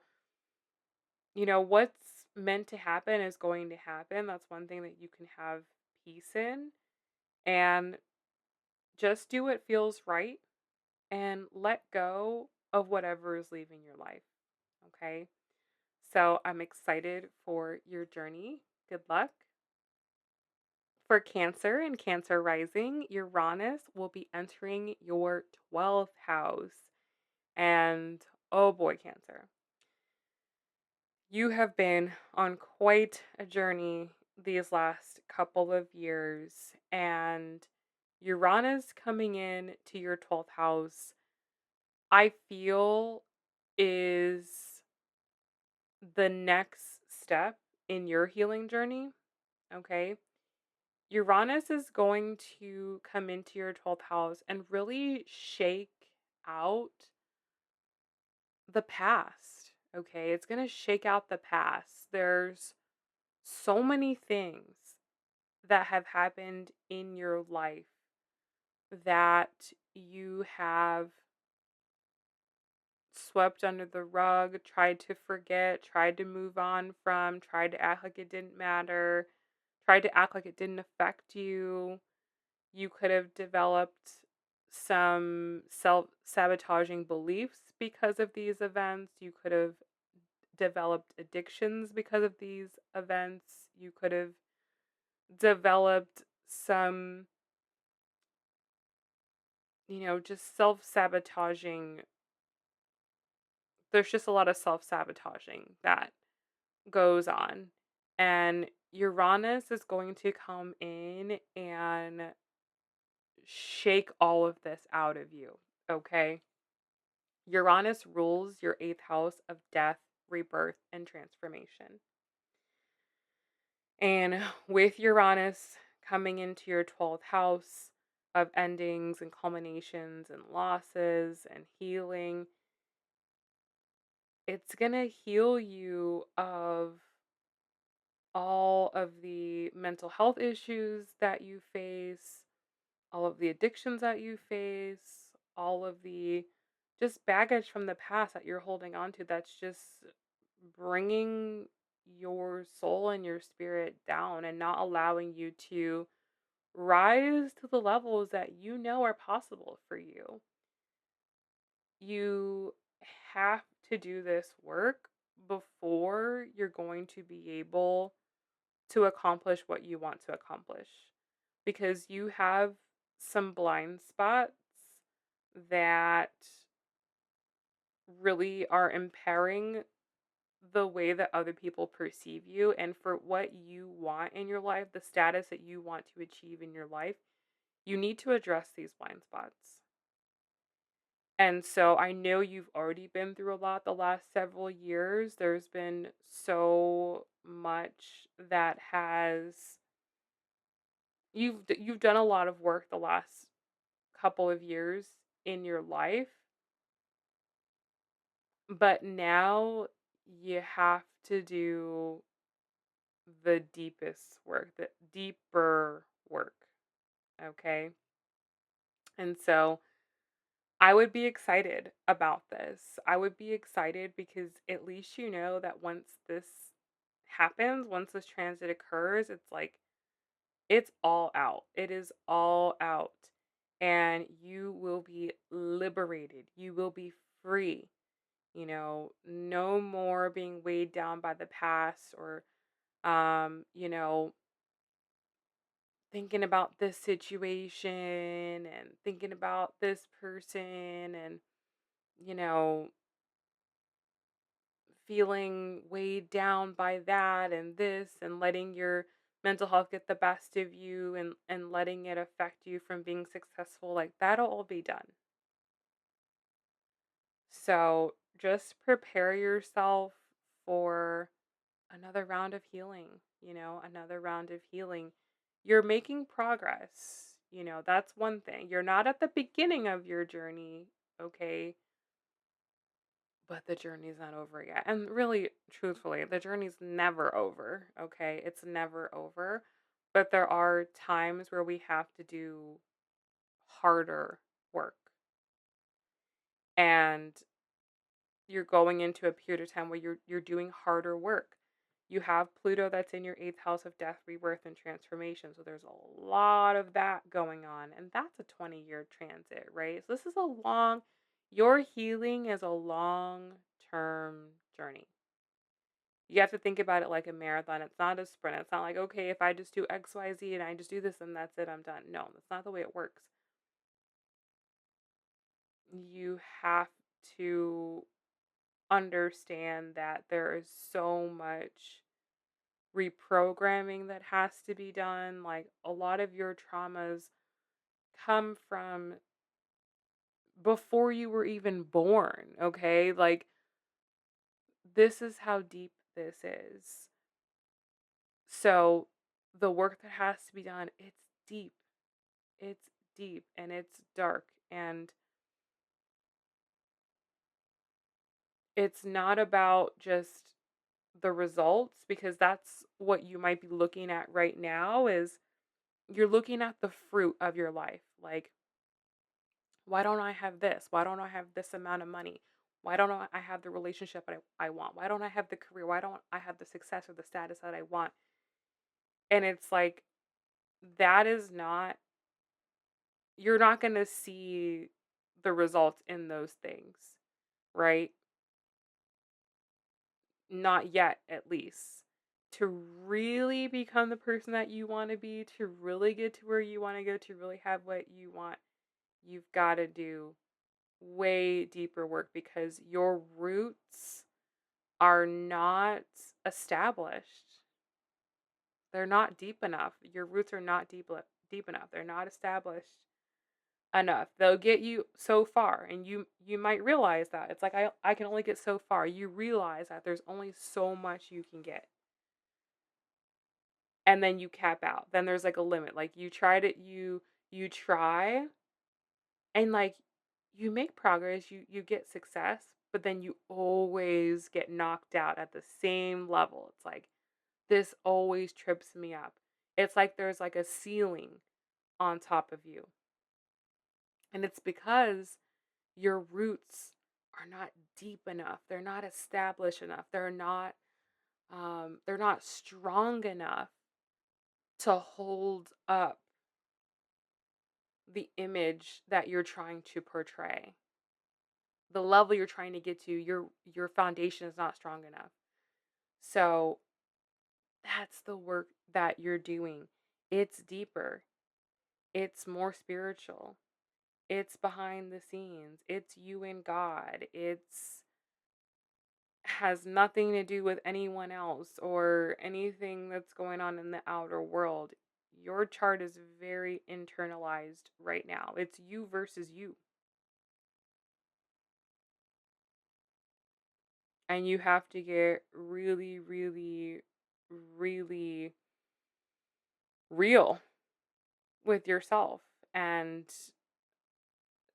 what's meant to happen is going to happen. That's one thing that you can have peace in. And just do what feels right and let go of whatever is leaving your life. Okay. So I'm excited for your journey. Good luck. For Cancer and Cancer rising, Uranus will be entering your 12th house. And oh boy, Cancer, you have been on quite a journey these last couple of years. And Uranus coming in to your 12th house, I feel, is the next step in your healing journey. Okay. Uranus is going to come into your 12th house and really shake out the past. Okay. It's going to shake out the past. There's so many things that have happened in your life that you have swept under the rug, tried to forget, tried to move on from, tried to act like it didn't matter, tried to act like it didn't affect you. You could have developed some self sabotaging beliefs because of these events. You could have developed addictions because of these events. You could have developed some, just self sabotaging. There's just a lot of self sabotaging that goes on. And Uranus is going to come in and shake all of this out of you. Okay. Uranus rules your eighth house of death, rebirth, and transformation. And with Uranus coming into your 12th house of endings and culminations and losses and healing, it's going to heal you of all of the mental health issues that you face, all of the addictions that you face, all of the just baggage from the past that you're holding on to that's just bringing your soul and your spirit down and not allowing you to rise to the levels that you know are possible for you. You have to do this work before you're going to be able to accomplish what you want to accomplish because you have some blind spots that really are impairing the way that other people perceive you and for what you want in your life, the status that you want to achieve in your life, you need to address these blind spots. And so I know you've already been through a lot the last several years. There's been so much that has you've done a lot of work the last couple of years in your life, but now you have to do the deepest work, the deeper work, okay? And so I would be excited about this. I would be excited because at least you know that once this happens, once this transit occurs, it's like it's all out. It is all out. And you will be liberated. You will be free. No more being weighed down by the past or, you know, thinking about this situation and thinking about this person and, you know, feeling weighed down by that and this and letting your mental health get the best of you and letting it affect you from being successful, like that'll all be done. So just prepare yourself for another round of healing, another round of healing. You're making progress. That's one thing. You're not at the beginning of your journey, okay? But the journey's not over yet. And really, truthfully, the journey's never over, okay? It's never over. But there are times where we have to do harder work. And you're going into a period of time where you're doing harder work. You have Pluto that's in your 8th house of death, rebirth, and transformation. So there's a lot of that going on. And that's a 20-year transit, right? So this is your healing is a long-term journey. You have to think about it like a marathon. It's not a sprint. It's not like, okay, if I just do XYZ and I just do this and that's it, I'm done. No, that's not the way it works. You have to understand that there is so much reprogramming that has to be done. Like a lot of your traumas come from before you were even born, okay? Like this is how deep this is. So the work that has to be done, it's deep. It's deep and it's dark, and it's not about just the results, because that's what you might be looking at right now is you're looking at the fruit of your life. Like, why don't I have this? Why don't I have this amount of money? Why don't I have the relationship I want? Why don't I have the career? Why don't I have the success or the status that I want? And it's like, that is not, you're not going to see the results in those things, right? Not yet, at least. To really become the person that you want to be, to really get to where you want to go, to really have what you want, you've got to do way deeper work, because your roots are not established. They're not deep enough. Your roots are not deep enough. They're not established enough. They'll get you so far, and you might realize that. It's like I can only get so far. You realize that there's only so much you can get. And then you cap out. Then there's like a limit. Like you try, and like you make progress, you get success, but then you always get knocked out at the same level. It's like this always trips me up. It's like there's like a ceiling on top of you. And it's because your roots are not deep enough. They're not established enough. They're not strong enough to hold up the image that you're trying to portray. The level you're trying to get to, your foundation is not strong enough. So that's the work that you're doing. It's deeper. It's more spiritual. It's behind the scenes. It's you and God. It's has nothing to do with anyone else or anything that's going on in the outer world. Your chart is very internalized right now. It's you versus you. And you have to get really, really, really real with yourself. And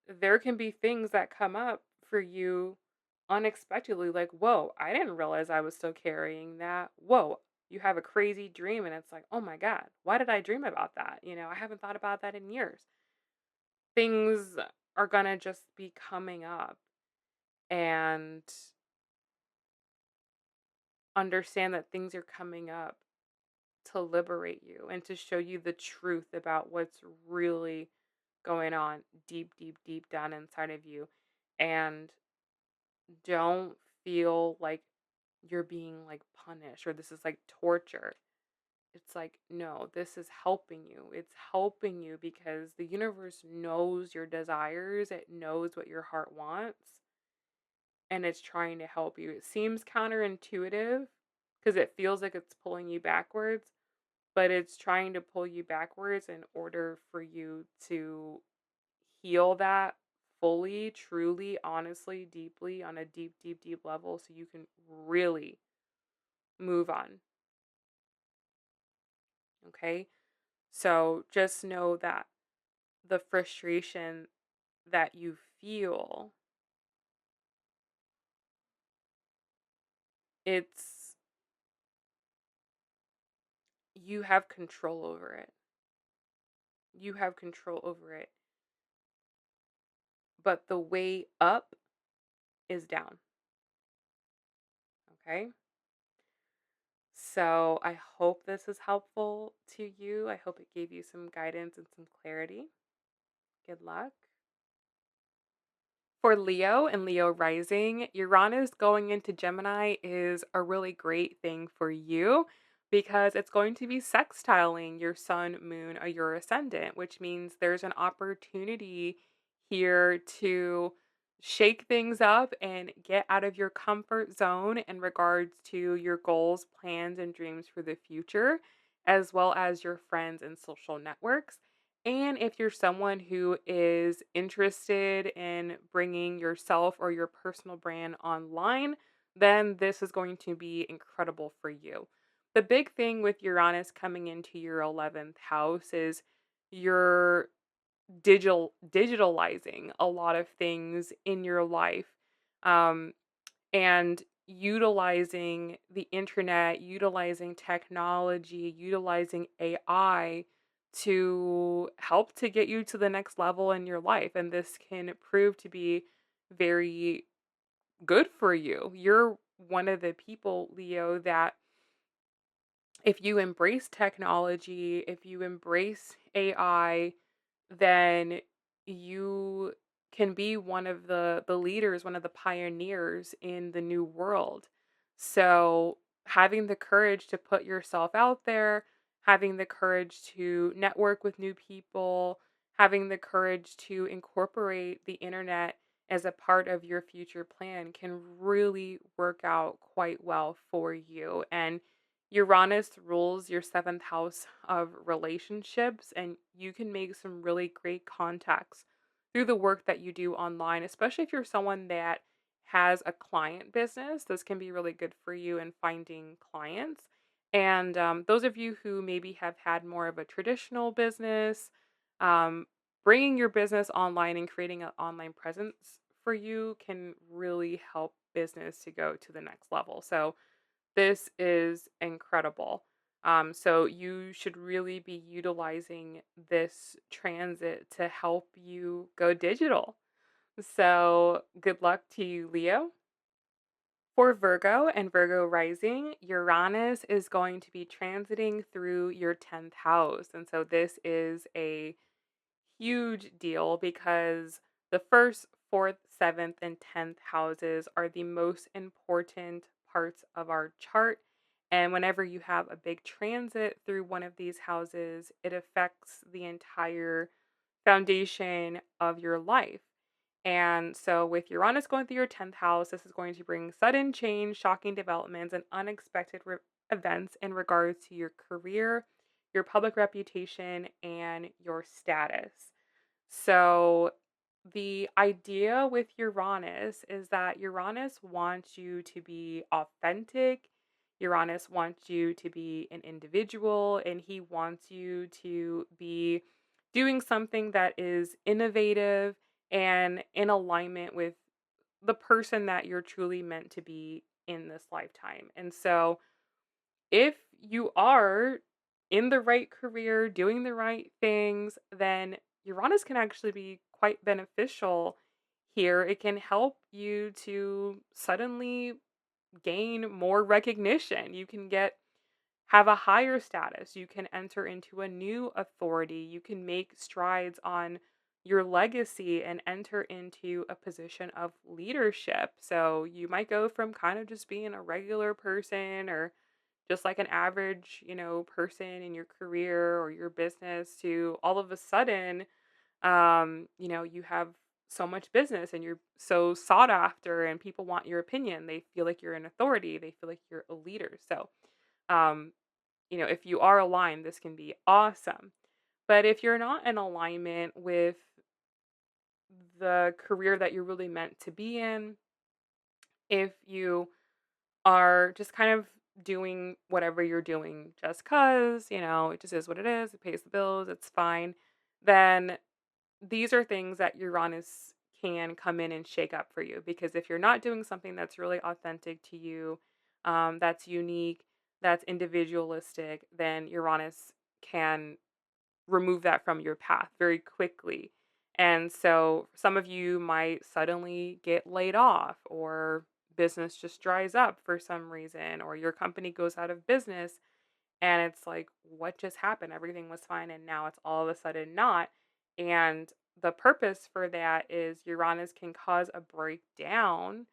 there can be things that come up for you unexpectedly, like, whoa, I didn't realize I was still carrying that. Whoa, you have a crazy dream, and it's like, oh my God, why did I dream about that? I haven't thought about that in years. Things are gonna just be coming up, and understand that things are coming up to liberate you and to show you the truth about what's really going on deep, deep, deep down inside of you. And don't feel like you're being like punished or this is like torture. It's like, no, this is helping you. It's helping you because the universe knows your desires, it knows what your heart wants, and it's trying to help you. It seems counterintuitive because it feels like it's pulling you backwards, but it's trying to pull you backwards in order for you to heal that fully, truly, honestly, deeply, on a deep, deep, deep level, so you can really, move on. Okay. So just know that the frustration that you feel, it's you have control over it. You have control over it. But the way up is down. Okay. So I hope this is helpful to you. I hope it gave you some guidance and some clarity. Good luck. For Leo and Leo rising, Uranus going into Gemini is a really great thing for you because it's going to be sextiling your sun, moon, or your ascendant, which means there's an opportunity here to shake things up and get out of your comfort zone in regards to your goals, plans, and dreams for the future, as well as your friends and social networks. And if you're someone who is interested in bringing yourself or your personal brand online, then this is going to be incredible for you. The big thing with Uranus coming into your 11th house is you're digitalizing a lot of things in your life. Um, and utilizing the internet, utilizing technology, utilizing AI to help to get you to the next level in your life. And this can prove to be very good for you. You're one of the people, Leo, that if you embrace technology, if you embrace AI, then you can be one of the leaders, one of the pioneers in the new world. So, having the courage to put yourself out there, having the courage to network with new people, having the courage to incorporate the internet as a part of your future plan can really work out quite well for you. And Uranus rules your seventh house of relationships, and you can make some really great contacts through the work that you do online, especially if you're someone that has a client business. This can be really good for you in finding clients. And those of you who maybe have had more of a traditional business, um, bringing your business online and creating an online presence for you can really help business to go to the next level. So, this is incredible. So you should really be utilizing this transit to help you go digital. So good luck to you, Leo. For Virgo and Virgo rising, Uranus is going to be transiting through your 10th house. And so this is a huge deal because the first, fourth, seventh, and 10th houses are the most important parts of our chart. And whenever you have a big transit through one of these houses, it affects the entire foundation of your life. And so, with Uranus going through your 10th house, this is going to bring sudden change, shocking developments, and unexpected events in regards to your career, your public reputation, and your status. So, the idea with Uranus is that Uranus wants you to be authentic. Uranus wants you to be an individual, and he wants you to be doing something that is innovative and in alignment with the person that you're truly meant to be in this lifetime. And so, if you are in the right career, doing the right things, then Uranus can actually be quite beneficial here. It can help you to suddenly gain more recognition. You can have a higher status. You can enter into a new authority. You can make strides on your legacy and enter into a position of leadership. So you might go from kind of just being a regular person or just like an average, person in your career or your business to all of a sudden, you have so much business and you're so sought after and people want your opinion. They feel like you're an authority. They feel like you're a leader. So, um, if you are aligned, this can be awesome. But if you're not in alignment with the career that you're really meant to be in, if you are just kind of doing whatever you're doing just 'cause, it just is what it is, it pays the bills, it's fine, then these are things that Uranus can come in and shake up for you, because if you're not doing something that's really authentic to you, that's unique, that's individualistic, then Uranus can remove that from your path very quickly. And so some of you might suddenly get laid off, or business just dries up for some reason, or your company goes out of business, and it's like, what just happened? Everything was fine and now it's all of a sudden not. And the purpose for that is Uranus can cause a breakdown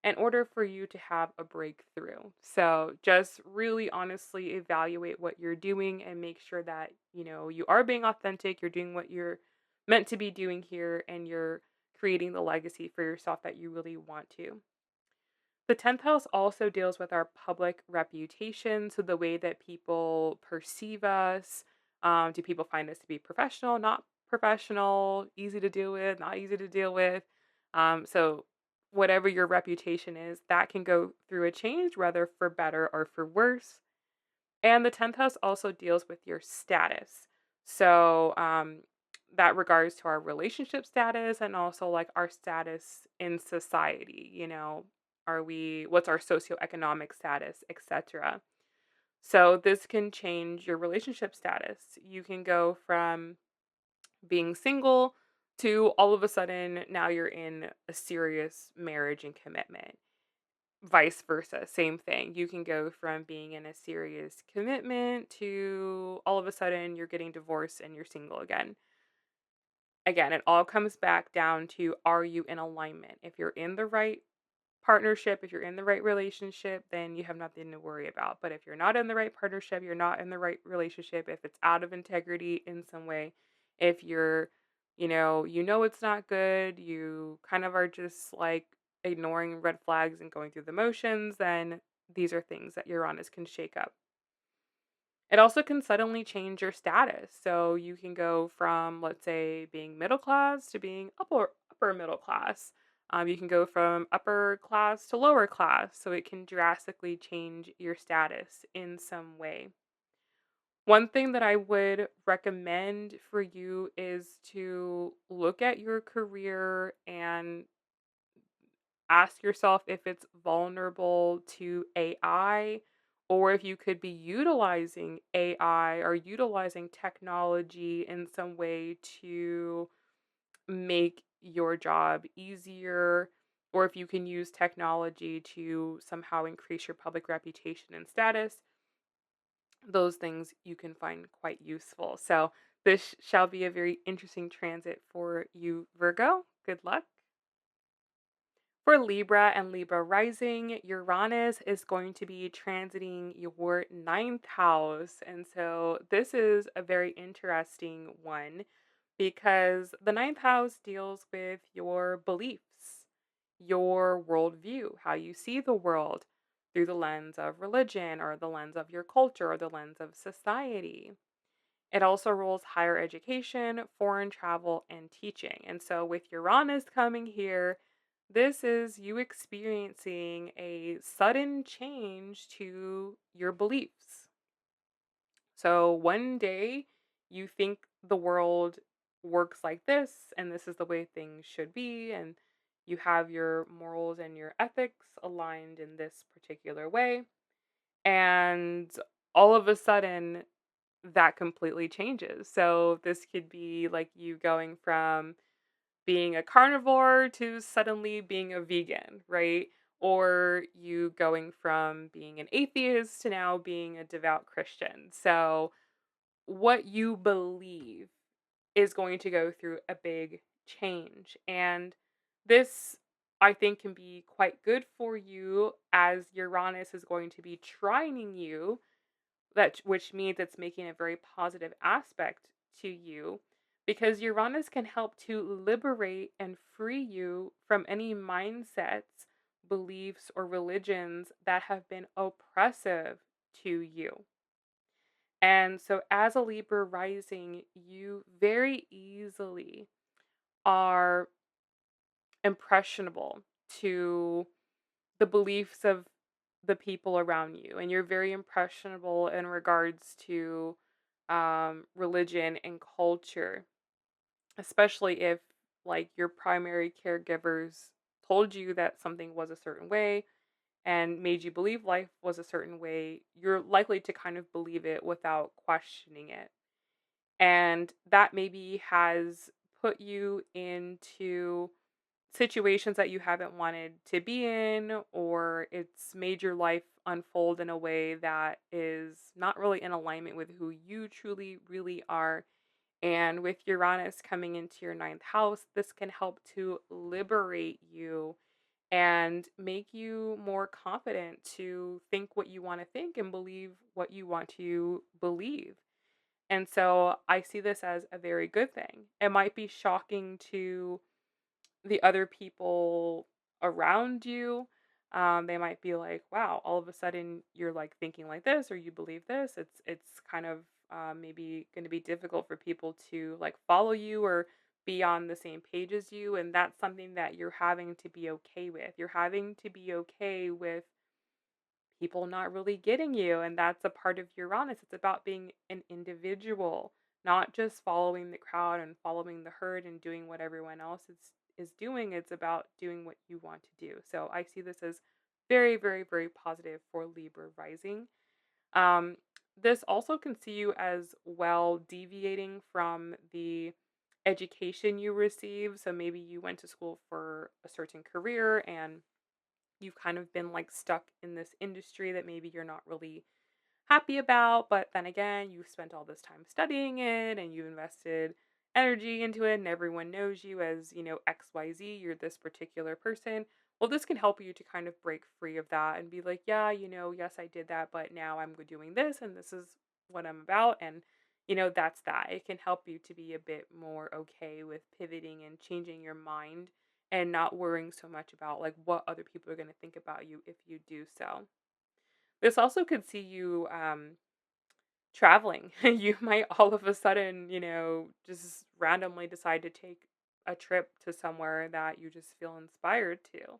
in order for you to have a breakthrough. So just really honestly evaluate what you're doing and make sure that, you are being authentic, you're doing what you're meant to be doing here, and you're creating the legacy for yourself that you really want to. The 10th house also deals with our public reputation. So, the way that people perceive us. Do people find us to be professional, not professional, easy to deal with, not easy to deal with? So, whatever your reputation is, that can go through a change, whether for better or for worse. And the 10th house also deals with your status. So, that regards to our relationship status, and also like our status in society, what's our socioeconomic status, etc. So, this can change your relationship status. You can go from being single to all of a sudden now you're in a serious marriage and commitment. Vice versa, same thing. You can go from being in a serious commitment to all of a sudden you're getting divorced and you're single again. Again, it all comes back down to, are you in alignment? If you're in the right partnership, if you're in the right relationship, then you have nothing to worry about. But if you're not in the right partnership, you're not in the right relationship, if it's out of integrity in some way, if you're, it's not good, you kind of are just like ignoring red flags and going through the motions, then these are things that Uranus can shake up. It also can suddenly change your status. So you can go from, let's say, being middle class to being upper middle class. You can go from upper class to lower class. So it can drastically change your status in some way. One thing that I would recommend for you is to look at your career and ask yourself if it's vulnerable to AI, or if you could be utilizing AI or utilizing technology in some way to make your job easier, or if you can use technology to somehow increase your public reputation and status. Those things you can find quite useful. So, this shall be a very interesting transit for you, Virgo. Good luck. For Libra and Libra rising, Uranus is going to be transiting your ninth house. And so this is a very interesting one, because the ninth house deals with your beliefs, your worldview, how you see the world through the lens of religion, or the lens of your culture, or the lens of society. It also rules higher education, foreign travel, and teaching. And so, with Uranus coming here, this is you experiencing a sudden change to your beliefs. So, one day you think the world works like this, and this is the way things should be, and you have your morals and your ethics aligned in this particular way. And all of a sudden, that completely changes. So this could be like you going from being a carnivore to suddenly being a vegan, right? Or you going from being an atheist to now being a devout Christian. So what you believe is going to go through a big change. And this, I think, can be quite good for you, as Uranus is going to be trining you, which means it's making a very positive aspect to you, because Uranus can help to liberate and free you from any mindsets, beliefs, or religions that have been oppressive to you. And so, as a Libra rising, you very easily are impressionable to the beliefs of the people around you, and you're very impressionable in regards to religion and culture, especially if like your primary caregivers told you that something was a certain way and made you believe life was a certain way. You're likely to kind of believe it without questioning it. And that maybe has put you into situations that you haven't wanted to be in, or it's made your life unfold in a way that is not really in alignment with who you truly, really are. And with Uranus coming into your ninth house, this can help to liberate you and make you more confident to think what you want to think and believe what you want to believe. And so I see this as a very good thing. It might be shocking to the other people around you. They might be like, "Wow, all of a sudden you're like thinking like this, or you believe this." It's kind of maybe going to be difficult for people to like follow you or be on the same page as you, and that's something that you're having to be okay with. You're having to be okay with people not really getting you, and that's a part of Uranus. It's about being an individual, not just following the crowd and following the herd and doing what everyone else is doing. It's about doing what you want to do. So I see this as very, very, very positive for Libra rising. Um, this also can see you as well deviating from the education you receive. So maybe you went to school for a certain career and you've kind of been like stuck in this industry that maybe you're not really happy about, but then again, you've spent all this time studying it and you've invested energy into it, and everyone knows you as, XYZ, you're this particular person. Well, this can help you to kind of break free of that and be like, yeah, yes, I did that, but now I'm doing this and this is what I'm about. And, that's that. It can help you to be a bit more okay with pivoting and changing your mind and not worrying so much about like what other people are going to think about you if you do so. This also could see you traveling. You might all of a sudden, just randomly decide to take a trip to somewhere that you just feel inspired to.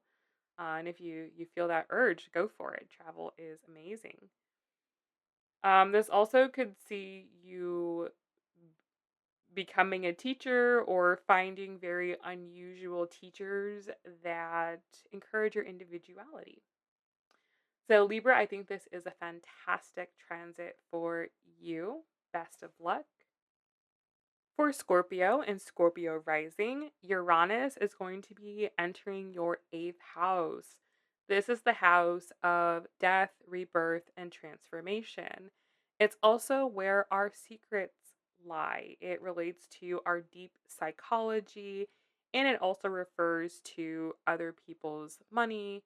And if you feel that urge, go for it. Travel is amazing. This also could see you becoming a teacher or finding very unusual teachers that encourage your individuality. So, Libra, I think this is a fantastic transit for you. Best of luck. For Scorpio and Scorpio rising, Uranus is going to be entering your eighth house. This is the house of death, rebirth, and transformation. It's also where our secrets lie. It relates to our deep psychology, and it also refers to other people's money,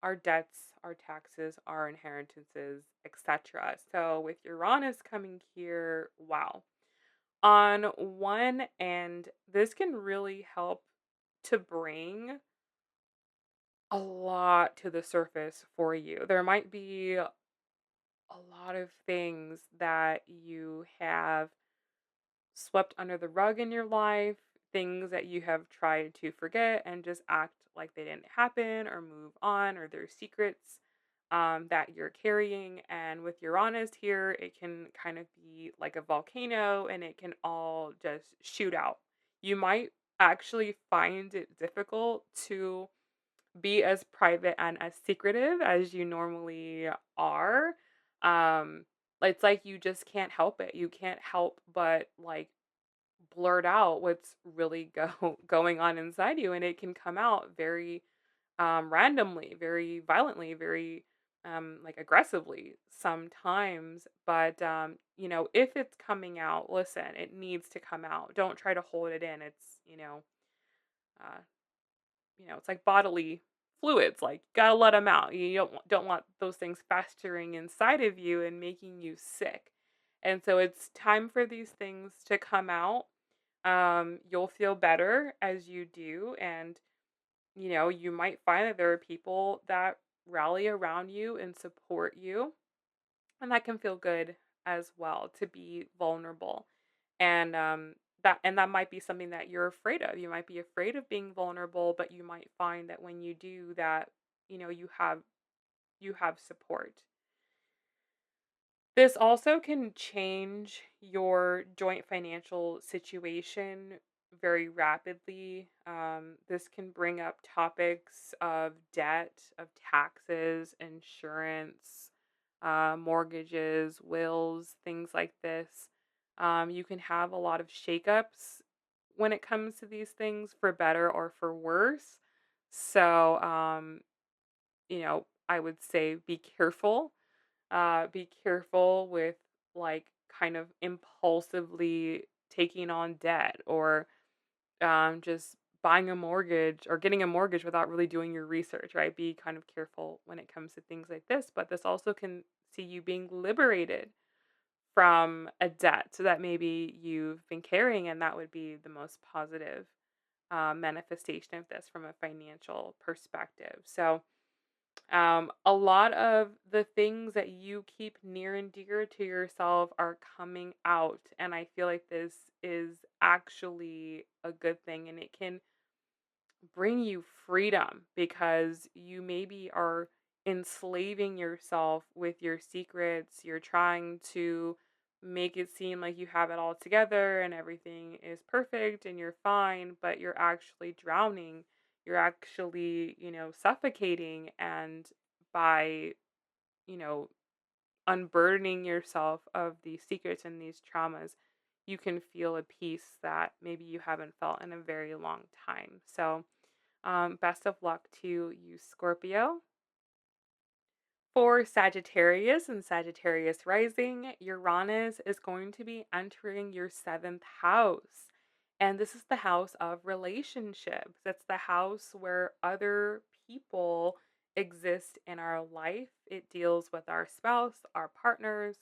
our debts, our taxes, our inheritances, etc. So, with Uranus coming here, wow, on one end, this can really help to bring a lot to the surface for you. There might be a lot of things that you have swept under the rug in your life, things that you have tried to forget and just act like they didn't happen or move on, or they're secrets that you're carrying. And with Uranus here, it can kind of be like a volcano and it can all just shoot out. You might actually find it difficult to be as private and as secretive as you normally are. Um, it's like you just can't help it. You can't help but like blurt out what's really going on inside you, and it can come out very randomly, very violently, very like aggressively sometimes. But if it's coming out, listen, it needs to come out. Don't try to hold it in. It's uh, it's like bodily fluids. Like you gotta let them out. You don't want those things festering inside of you and making you sick. And so it's time for these things to come out. You'll feel better as you do, and you might find that there are people that rally around you and support you, and that can feel good as well to be vulnerable. And that might be something that you're afraid of. You might be afraid of being vulnerable, but you might find that when you do that, you have you have support. This also can change your joint financial situation very rapidly. This can bring up topics of debt, of taxes, insurance, mortgages, wills, things like this. You can have a lot of shakeups when it comes to these things, for better or for worse. So, I would say be careful with, like, kind of impulsively taking on debt, or just buying a mortgage or getting a mortgage without really doing your research, right? Be kind of careful when it comes to things like this. But this also can see you being liberated from a debt so that maybe you've been carrying, and that would be the most positive manifestation of this from a financial perspective. So, a lot of the things that you keep near and dear to yourself are coming out. And I feel like this is actually a good thing. And it can bring you freedom because you maybe are enslaving yourself with your secrets. You're trying to make it seem like you have it all together and everything is perfect and you're fine, but you're actually drowning. You're actually, suffocating. And by, you know, unburdening yourself of these secrets and these traumas, you can feel a peace that maybe you haven't felt in a very long time. So, best of luck to you, Scorpio. For Sagittarius and Sagittarius rising, Uranus is going to be entering your seventh house. And this is the house of relationships. It's the house where other people exist in our life. It deals with our spouse, our partners.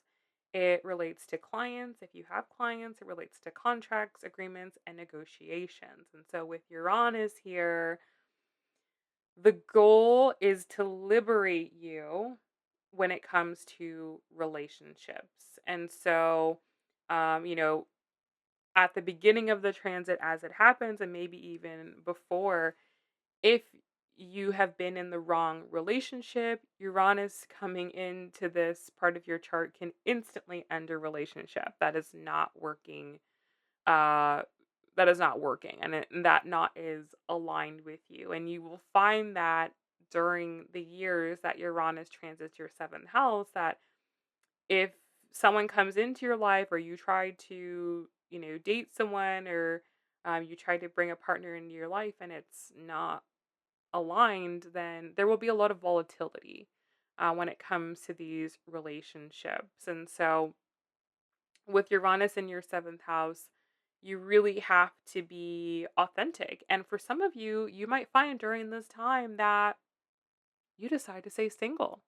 It relates to clients. If you have clients, it relates to contracts, agreements, and negotiations. And so with Uranus here, the goal is to liberate you when it comes to relationships. And so, um, you know, at the beginning of the transit as it happens, and maybe even before, if you have been in the wrong relationship, Uranus coming into this part of your chart can instantly end a relationship that is not working, uh and that not is aligned with you. And you will find that during the years that Uranus transits your seventh house, that if someone comes into your life, or you try to, date someone, or you try to bring a partner into your life and it's not aligned, then there will be a lot of volatility when it comes to these relationships. And so with Uranus in your seventh house, you really have to be authentic. And for some of you, you might find during this time that you decide to stay single.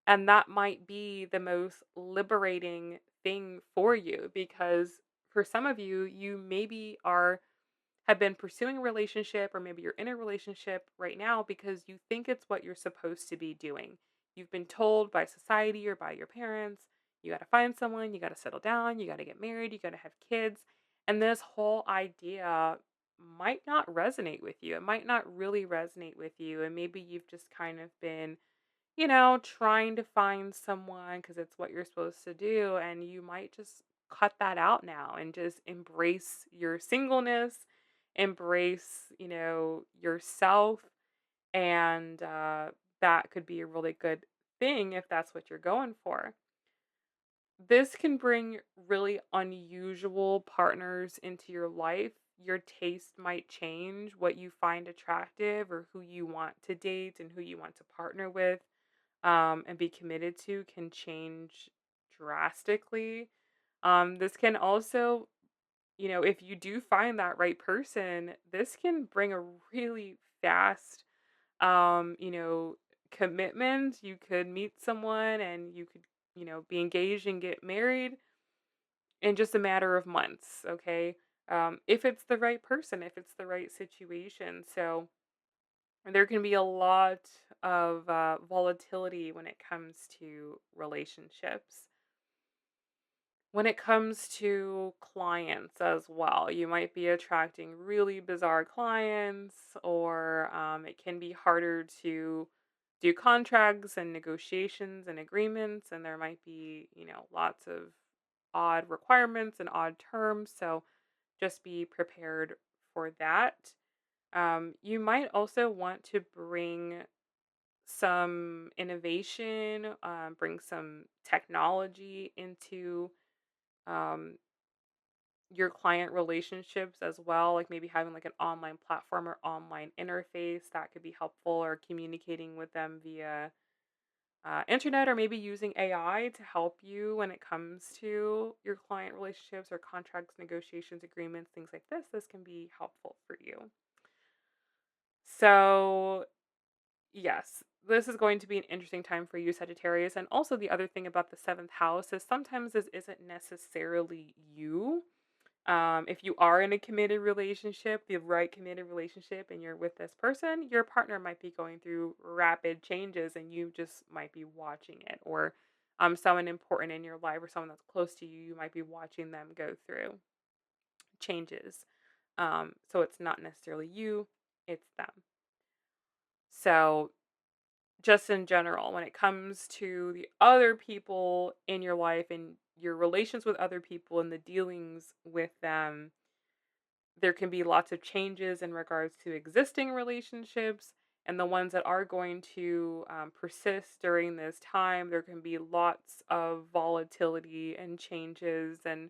And that might be the most liberating thing for you, because for some of you, you maybe have been pursuing a relationship, or maybe you're in a relationship right now because you think it's what you're supposed to be doing. You've been told by society or by your parents, you got to find someone, you got to settle down, you got to get married, you got to have kids. And this whole idea might not resonate with you. It might not really resonate with you. And maybe you've just kind of been, trying to find someone because it's what you're supposed to do. And you might just cut that out now and just embrace your singleness, embrace, yourself. And that could be a really good thing if that's what you're going for. This can bring really unusual partners into your life. Your taste might change, what you find attractive, or who you want to date and who you want to partner with, and be committed to, can change drastically. This can also, if you do find that right person, this can bring a really fast, um, you know, commitment. You could meet someone and you could, be engaged and get married in just a matter of months, okay? If it's the right person, if it's the right situation. So, there can be a lot of volatility when it comes to relationships. When it comes to clients as well, you might be attracting really bizarre clients, or it can be harder to do contracts and negotiations and agreements, and there might be, lots of odd requirements and odd terms. So just be prepared for that. You might also want to bring some innovation, bring some technology into um, your client relationships as well, like maybe having like an online platform or online interface that could be helpful, or communicating with them via internet, or maybe using AI to help you when it comes to your client relationships or contracts, negotiations, agreements, things like this. This can be helpful for you. So, yes, this is going to be an interesting time for you, Sagittarius. And also, the other thing about the seventh house is sometimes this isn't necessarily you. If you are in a committed relationship, the right committed relationship, and you're with this person, your partner might be going through rapid changes and you just might be watching it. Or someone important in your life or someone that's close to you, you might be watching them go through changes. So it's not necessarily you, it's them. So, just in general, when it comes to the other people in your life and your relations with other people and the dealings with them, there can be lots of changes in regards to existing relationships, and the ones that are going to persist during this time. There can be lots of volatility and changes, and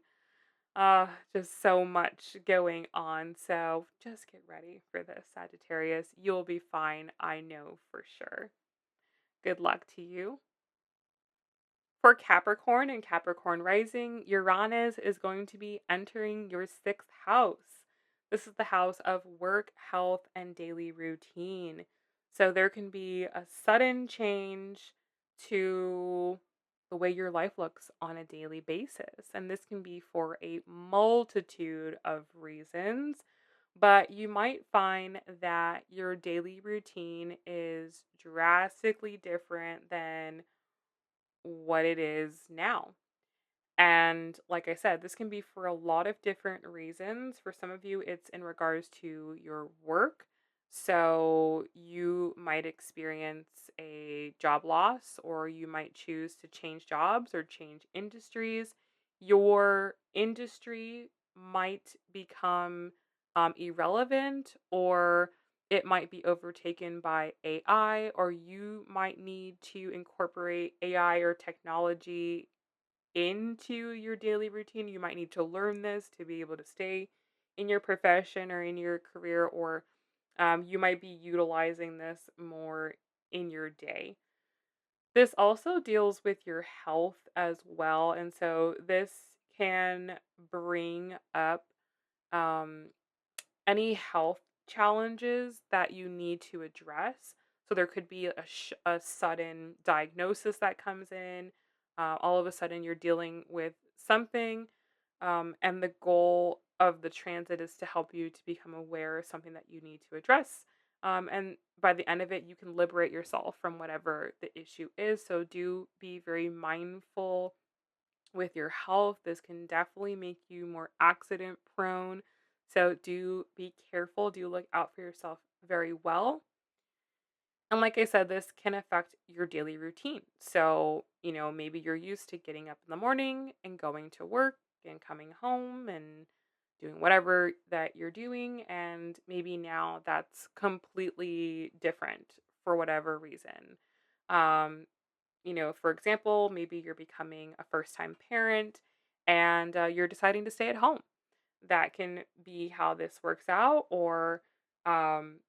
just so much going on. So just get ready for this, Sagittarius. You'll be fine, I know for sure. Good luck to you. For Capricorn and Capricorn rising, Uranus is going to be entering your sixth house. This is the house of work, health, and daily routine. So there can be a sudden change to the way your life looks on a daily basis. And this can be for a multitude of reasons. But you might find that your daily routine is drastically different than what it is now. And like I said, this can be for a lot of different reasons. For some of you, it's in regards to your work. So you might experience a job loss, or you might choose to change jobs or change industries. Your industry might become irrelevant, or it might be overtaken by AI, or you might need to incorporate AI or technology into your daily routine. You might need to learn this to be able to stay in your profession or in your career, or you might be utilizing this more in your day. This also deals with your health as well. And so this can bring up um, any health challenges that you need to address. So there could be a sudden diagnosis that comes in. All of a sudden, you're dealing with something, and the goal of the transit is to help you to become aware of something that you need to address. And by the end of it, you can liberate yourself from whatever the issue is. So do be very mindful with your health. This can definitely make you more accident prone. So do be careful. Do look out for yourself very well. And like I said, this can affect your daily routine. So, maybe you're used to getting up in the morning and going to work and coming home and doing whatever that you're doing. And maybe now that's completely different for whatever reason. Um, for example, maybe you're becoming a first time parent and you're deciding to stay at home. That can be how this works out. Or, um,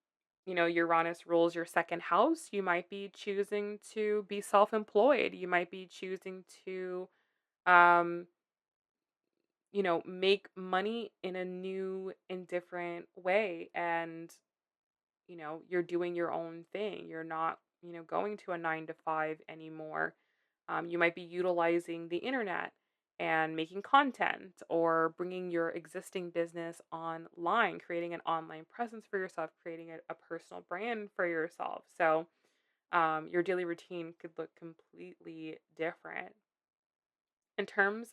Uranus rules your second house. You might be choosing to be self employed. You might be choosing to, um, make money in a new and different way. And you're doing your own thing. You're not, going to a 9 to 5 anymore. You might be utilizing the internet and making content, or bringing your existing business online, creating an online presence for yourself, creating a personal brand for yourself. So your daily routine could look completely different. In terms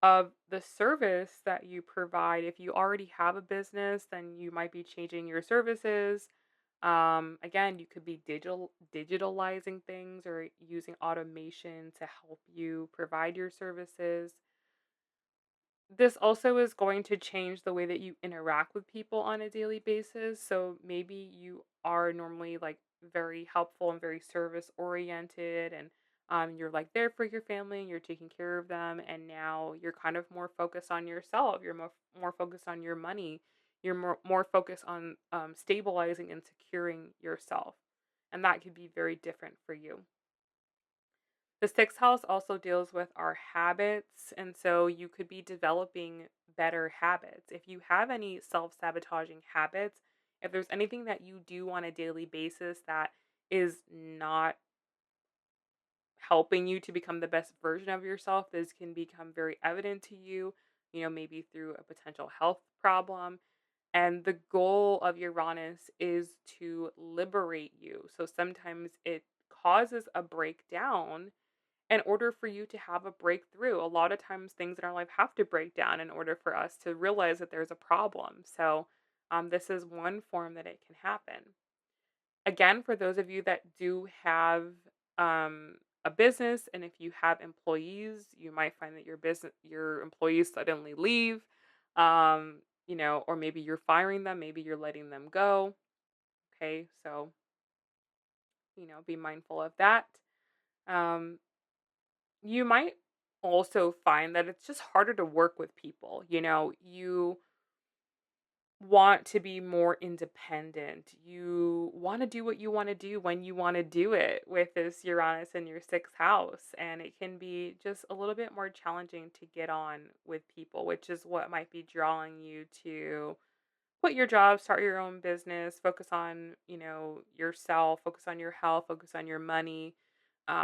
of the service that you provide, if you already have a business, then you might be changing your services. Again, you could be digitalizing things or using automation to help you provide your services. This also is going to change the way that you interact with people on a daily basis. So maybe you are normally like very helpful and very service oriented, and you're like there for your family and you're taking care of them. And now you're kind of more focused on yourself. You're more focused on your money. You're more focused on stabilizing and securing yourself. And that could be very different for you. The sixth house also deals with our habits. And so you could be developing better habits. If you have any self sabotaging habits, if there's anything that you do on a daily basis that is not helping you to become the best version of yourself, this can become very evident to you, maybe through a potential health problem. And the goal of Uranus is to liberate you. So sometimes it causes a breakdown in order for you to have a breakthrough. A lot of times things in our life have to break down in order for us to realize that there's a problem. So, this is one form that it can happen. Again, for those of you that do have a business, and if you have employees, you might find that your employees suddenly leave, or maybe you're firing them, maybe you're letting them go. Okay, so be mindful of that. Um, You might also find that it's just harder to work with people. You want to be more independent. You want to do what you want to do when you want to do it with this Uranus in your sixth house. And it can be just a little bit more challenging to get on with people, which is what might be drawing you to quit your job, start your own business, focus on, yourself, focus on your health, focus on your money.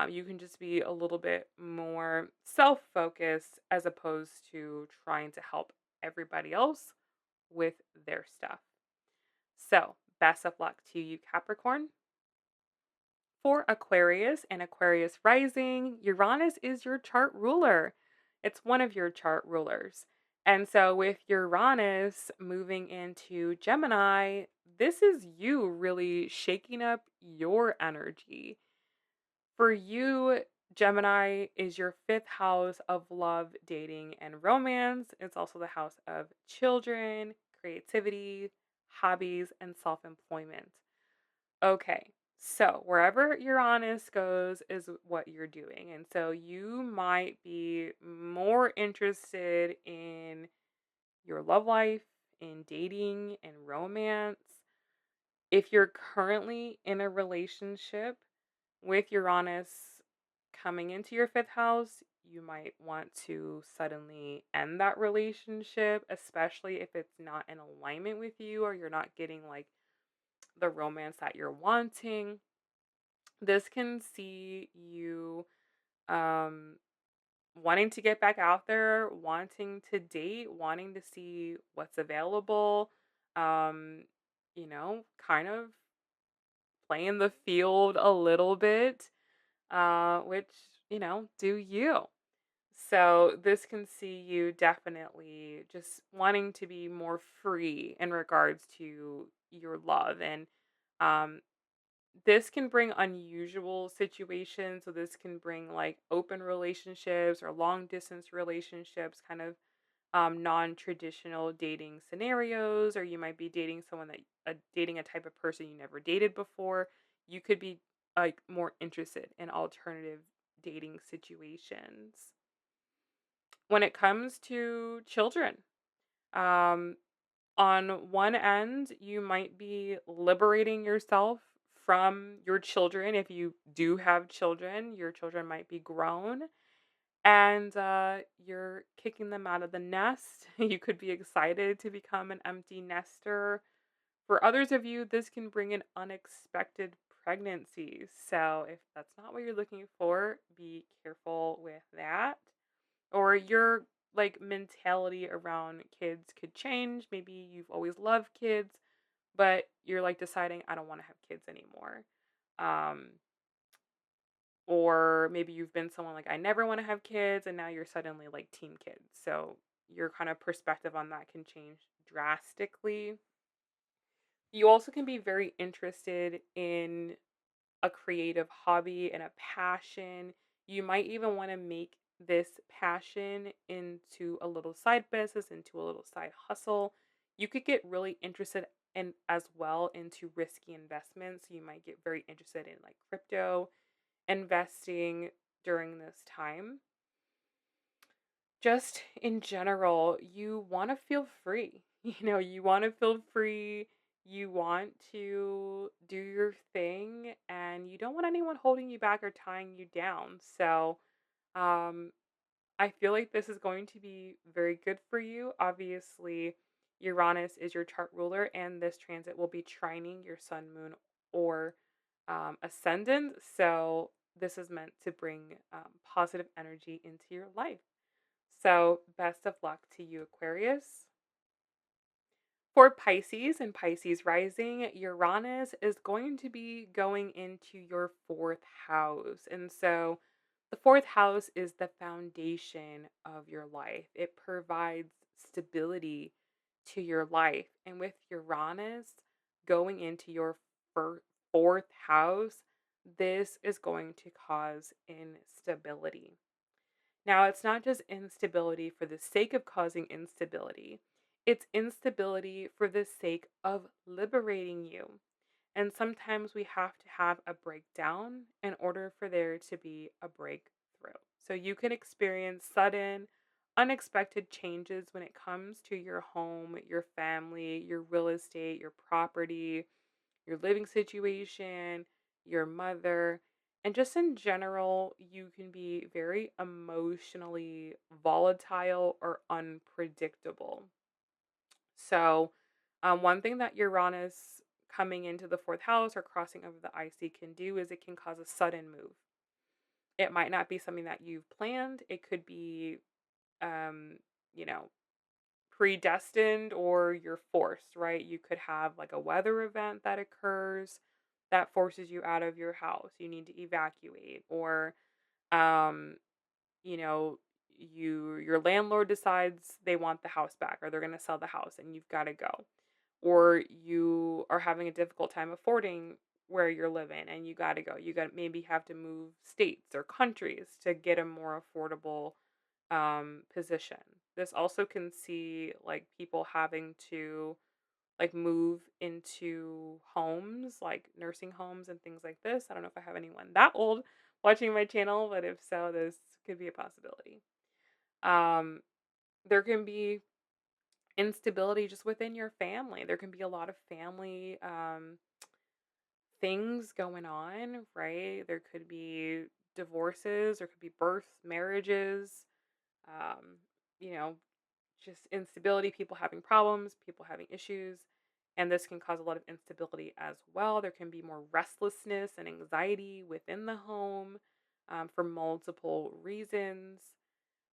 You can just be a little bit more self-focused as opposed to trying to help everybody else with their stuff. So, best of luck to you, Capricorn. For Aquarius and Aquarius rising, Uranus is your chart ruler. It's one of your chart rulers. And so, with Uranus moving into Gemini, this is you really shaking up your energy. For you, Gemini is your fifth house of love, dating, and romance. It's also the house of children, creativity, hobbies, and self employment. Okay. So wherever Uranus goes is what you're doing. And so you might be more interested in your love life, in dating and romance. If you're currently in a relationship with Uranus coming into your fifth house, you might want to suddenly end that relationship, especially if it's not in alignment with you or you're not getting like the romance that you're wanting. This can see you um wanting to get back out there, wanting to date, wanting to see what's available, kind of playing the field a little bit, which, do you. So this can see you definitely just wanting to be more free in regards to your love. And um, this can bring unusual situations. So this can bring like open relationships or long distance relationships, kind of non-traditional dating scenarios, or you might be dating someone that dating a type of person you never dated before. You could be like more interested in alternative dating situations. When it comes to children, um, on one end, you might be liberating yourself from your children. If you do have children, your children might be grown and you're kicking them out of the nest. You could be excited to become an empty nester. For others of you, this can bring in unexpected pregnancies. So, if that's not what you're looking for, be careful with that. Or your like mentality around kids could change. Maybe you've always loved kids, but you're like deciding I don't want to have kids anymore. Um or maybe you've been someone like I never want to have kids and now you're suddenly like team kids. So your kind of perspective on that can change drastically. You also can be very interested in a creative hobby and a passion. You might even want to make this passion into a little side business, into a little side hustle. You could get really interested in as well into risky investments. You might get very interested in like crypto investing during this time. Just in general, you want to feel free. You want to feel free. You want to do your thing and you don't want anyone holding you back or tying you down. So, um, I feel like this is going to be very good for you. Obviously, Uranus is your chart ruler, and this transit will be trining your sun, moon, or ascendant. So, this is meant to bring positive energy into your life. So, best of luck to you, Aquarius. For Pisces and Pisces rising, Uranus is going to be going into your fourth house. And so, the fourth house is the foundation of your life, it provides stability to your life. And with Uranus going into your fourth house, this is going to cause instability. Now, it's not just instability for the sake of causing instability, it's instability for the sake of liberating you. And sometimes we have to have a breakdown in order for there to be a breakthrough. So you can experience sudden, unexpected changes when it comes to your home, your family, your real estate, your property, your living situation, your mother, and just in general, you can be very emotionally volatile or unpredictable. So, one thing that Uranus coming into the fourth house or crossing over the IC can do is it can cause a sudden move. It might not be something that you've planned. It could be, um, you know, predestined or you're forced, right? You could have like a weather event that occurs that forces you out of your house. You need to evacuate or um, you know, your landlord decides they want the house back or they're going to sell the house and you've got to go. Or you are having a difficult time affording where you're living and you got to go. You got maybe have to move states or countries to get a more affordable position. This also can see like people having to like move into homes, like nursing homes and things like this. I don't know if I have anyone that old watching my channel, but if so, this could be a possibility. Um, there can be instability just within your family. There can be a lot of family things going on, right? There could be divorces, there could be births, marriages, um, you know, just instability, people having problems, people having issues. And this can cause a lot of instability as well. There can be more restlessness and anxiety within the home for multiple reasons.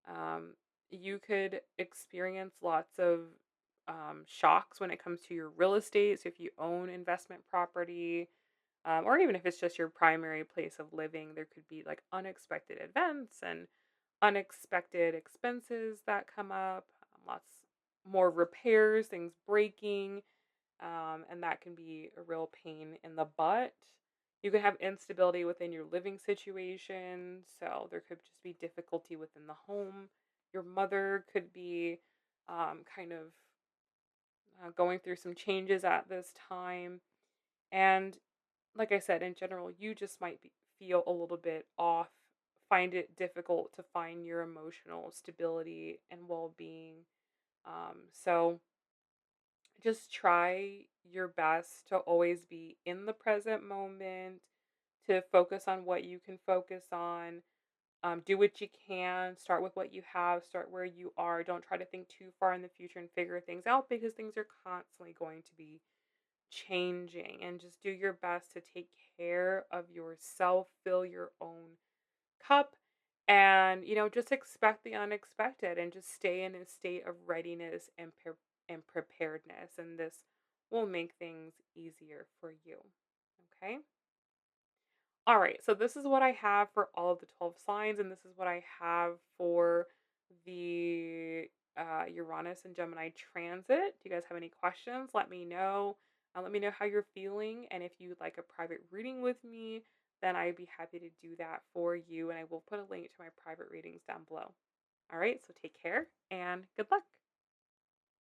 Um, you could experience lots of shocks when it comes to your real estate. So, if you own investment property, or even if it's just your primary place of living, there could be like unexpected events and unexpected expenses that come up, lots more repairs, things breaking, and that can be a real pain in the butt. You can have instability within your living situation, so there could just be difficulty within the home. Your mother could be kind of going through some changes at this time. And like I said, in general, you just might feel a little bit off, find it difficult to find your emotional stability and well being. So just try your best to always be in the present moment, to focus on what you can focus on. Do what you can, start with what you have, start where you are. Don't try to think too far in the future and figure things out because things are constantly going to be changing, and just do your best to take care of yourself, fill your own cup, and just expect the unexpected and just stay in a state of readiness and preparedness, and this will make things easier for you. Okay? All right. So this is what I have for all of the 12 signs, and this is what I have for the Uranus and Gemini transit. Do you guys have any questions? Let me know. Let me know how you're feeling, and if you would like a private reading with me, then I'd be happy to do that for you. And I will put a link to my private readings down below. All right, so take care and good luck.